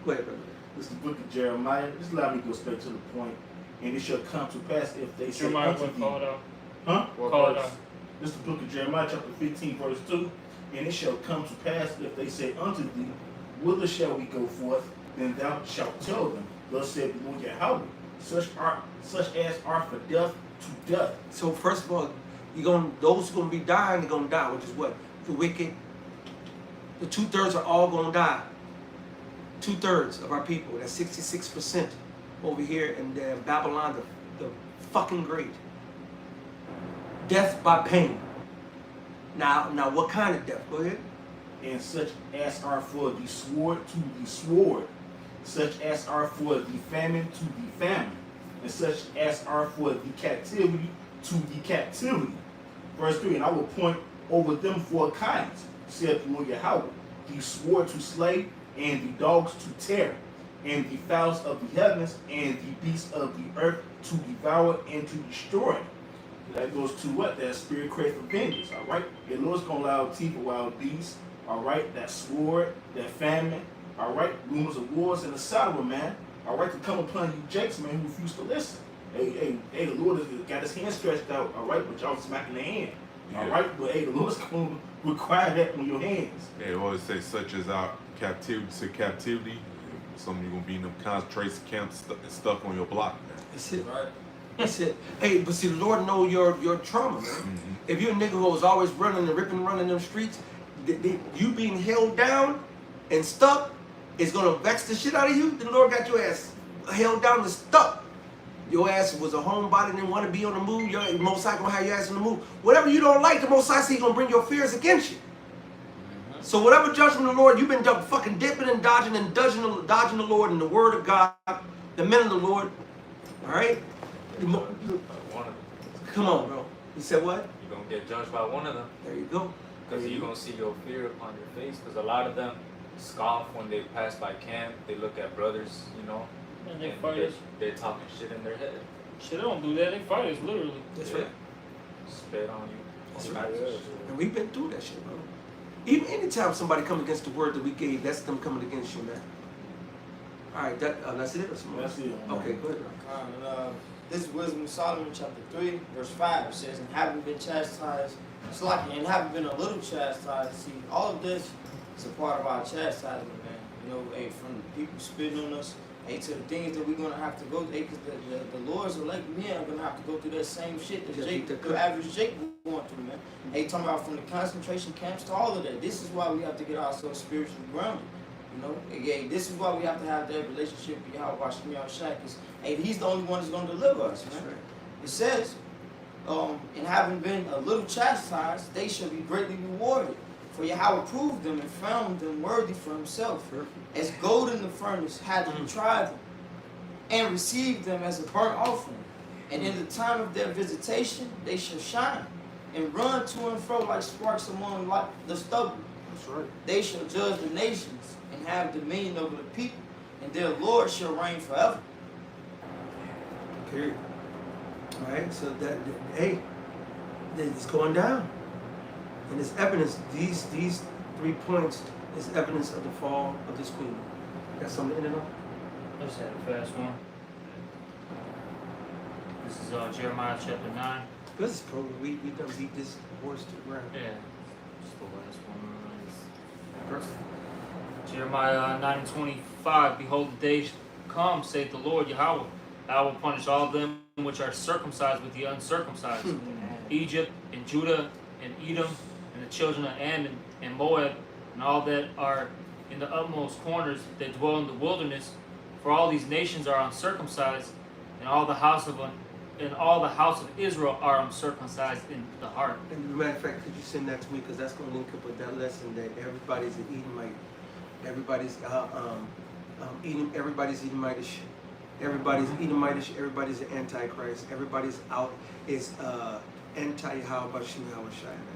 Go ahead, brother. This is the book of Jeremiah. Just allow me to go straight to the point. And it shall come to pass if they say Jeremiah, unto what thee. call it out? Huh? Call it out. This is the book of Jeremiah, chapter 15, verse 2. And it shall come to pass if they say unto thee, whither shall we go forth? Then thou shalt tell them, thus saith the Lord Yahweh, such as are for death to death. So first of all, those who gonna be dying, they're gonna die, which is what? The wicked. The 2/3 are all gonna die. 2/3 of our people. That's 66% over here in Babylon, the fucking great. Death by pain. Now what kind of death? Go ahead. And such as are for the sword to the sword, such as are for the famine to the famine, and such as are for the captivity to the captivity. Verse 3, and I will point over them 4 kinds, saith the Lord Yahweh, the sword to slay, and the dogs to tear, and the fowls of the heavens, and the beasts of the earth to devour and to destroy. That goes to what? That spirit crave for vengeance, all right? The Lord's going to allow teeth of wild beasts, all right? That sword, that famine, all right? Rumors of wars and the Sodom, man, all right? To come upon you jakes, man, who refuse to listen. Hey, the Lord has got his hand stretched out, all right? But y'all smacking the hand, all right? But, hey, the Lord's going to require that on your hands. They always say, such as our captivity. Some of you gonna be in them concentration camps stuck on your block, man. That's it. Right. That's it. Hey, but see, the Lord know your trauma, man. Mm-hmm. If you're a nigga who was always running and ripping and running them streets, you being held down and stuck is gonna vex the shit out of you. The Lord got your ass held down and stuck. Your ass was a homebody, didn't want to be on the move. Your Most High gonna have your ass on the move. Whatever you don't like, the Most High say He's gonna bring your fears against you. So whatever judgment of the Lord, you've been fucking dipping and dodging the Lord and the word of God, the men of the Lord. All right? One of them. Come on, bro. You said what? You're going to get judged by one of them. There you go. Because you're going to see your fear upon your face. Because a lot of them scoff when they pass by camp. They look at brothers, you know. And they and fight us. they're talking shit in their head. Shit, they don't do that. They fight us, literally. That's Yeah. right. Spit on you. That's all right. kinds of shit. And we've been through that shit, bro. Even anytime somebody come against the word that we gave, that's them coming against you, man. All right, that's it or something? That's it. Okay, go ahead. And, this is Wisdom of Solomon, chapter 3, verse 5. It says, and having been chastised, it's like, and having been a little chastised. See, all of this is a part of our chastisement, man. You know, hey, from the people spitting on us, hey, to the things that we're going to have to go through. Hey, because the Lord's elect men are going to have to go through that same shit that Jake, the average Jake going through, man. Hey, talking about from the concentration camps to all of that. This is why we have to get ourselves spiritually grounded. You know, hey, this is why we have to have that relationship with Yahweh Shai, because hey, He's the only one that's going to deliver us, man. Right. It says, and having been a little chastised, they shall be greatly rewarded. For Yahweh proved them and found them worthy for Himself. Perfect. As gold in the furnace had He tried them, and received them as a burnt offering. And in the time of their visitation, they shall shine, and run to and fro like sparks among like the stubble. That's right. They shall judge the nations, and have dominion over the people, and their Lord shall reign forever. Period. All right, so hey, it's going down. And it's evidence, these 3 points is evidence of the fall of this queen. Got something to end it on? Let's have a fast one. This is Jeremiah chapter 9. This is pro. We done beat this horse to the ground. Yeah. Just the last one. Perfect. Jeremiah 9:25. Behold, the days come, saith the Lord Yahweh. I will punish all them which are circumcised with the uncircumcised. Egypt and Judah and Edom and the children of Ammon and Moab and all that are in the utmost corners that dwell in the wilderness. For all these nations are uncircumcised, and all the house of Israel are uncircumcised in the heart. And as a matter of fact, could you send that to me? Because that's going to link up with that lesson that everybody's an Edomite. Everybody's Edomitish. Everybody's Edomitish, everybody's an antichrist, everybody's out is anti-Yahweh Shem Yahweh Shai, man.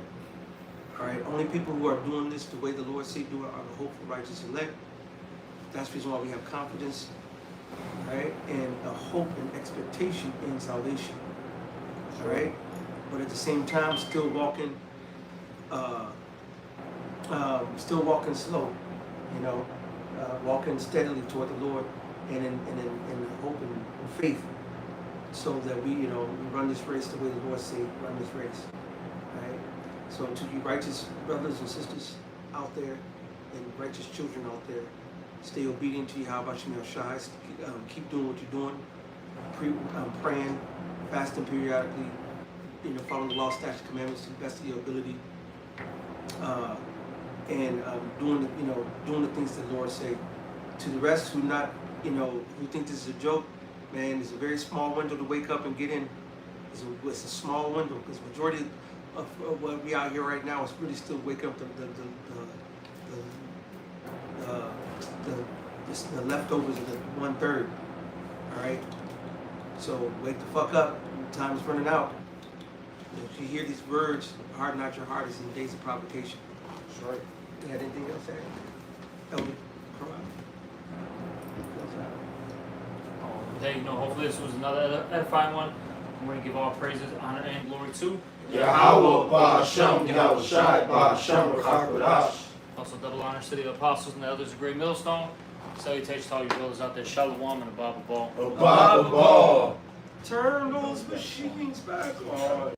Alright, only people who are doing this the way the Lord say do it are the hopeful, righteous elect. That's the reason why we have confidence, right? And a hope and expectation in salvation. Alright? But at the same time still walking slow, you know, walking steadily toward the Lord and in hope and faith, so that we, you know, we run this race the way the Lord said, run this race. Right? So to you righteous brothers and sisters out there and righteous children out there, stay obedient to Yahweh Shem Shai. Keep doing what you're doing, praying, fasting periodically, you know, following the law, statutes, commandments to the best of your ability, and doing the things that the Lord say. To the rest who not, you know, who think this is a joke, man, it's a very small window to wake up and get in. It's a small window, because majority of what we out here right now is really still waking up the leftovers of the 1/3. All right. So wake the fuck up. Time is running out. If you hear these words, harden not your heart, is in days of provocation. That's right. You had anything else to add? Elder, come on. Hey, you know, hopefully this was another edifying one. I'm going to give all praises, honor, and glory to Yahweh, Ba'ashem, Yahweh Shai, Ba'ashem, Rachakadash. also double honor to the apostles and the elders of Great Millstone. Salutations to all you brothers out there. Shalom and a Bible ball. A Bible ball. Turn those machines back on.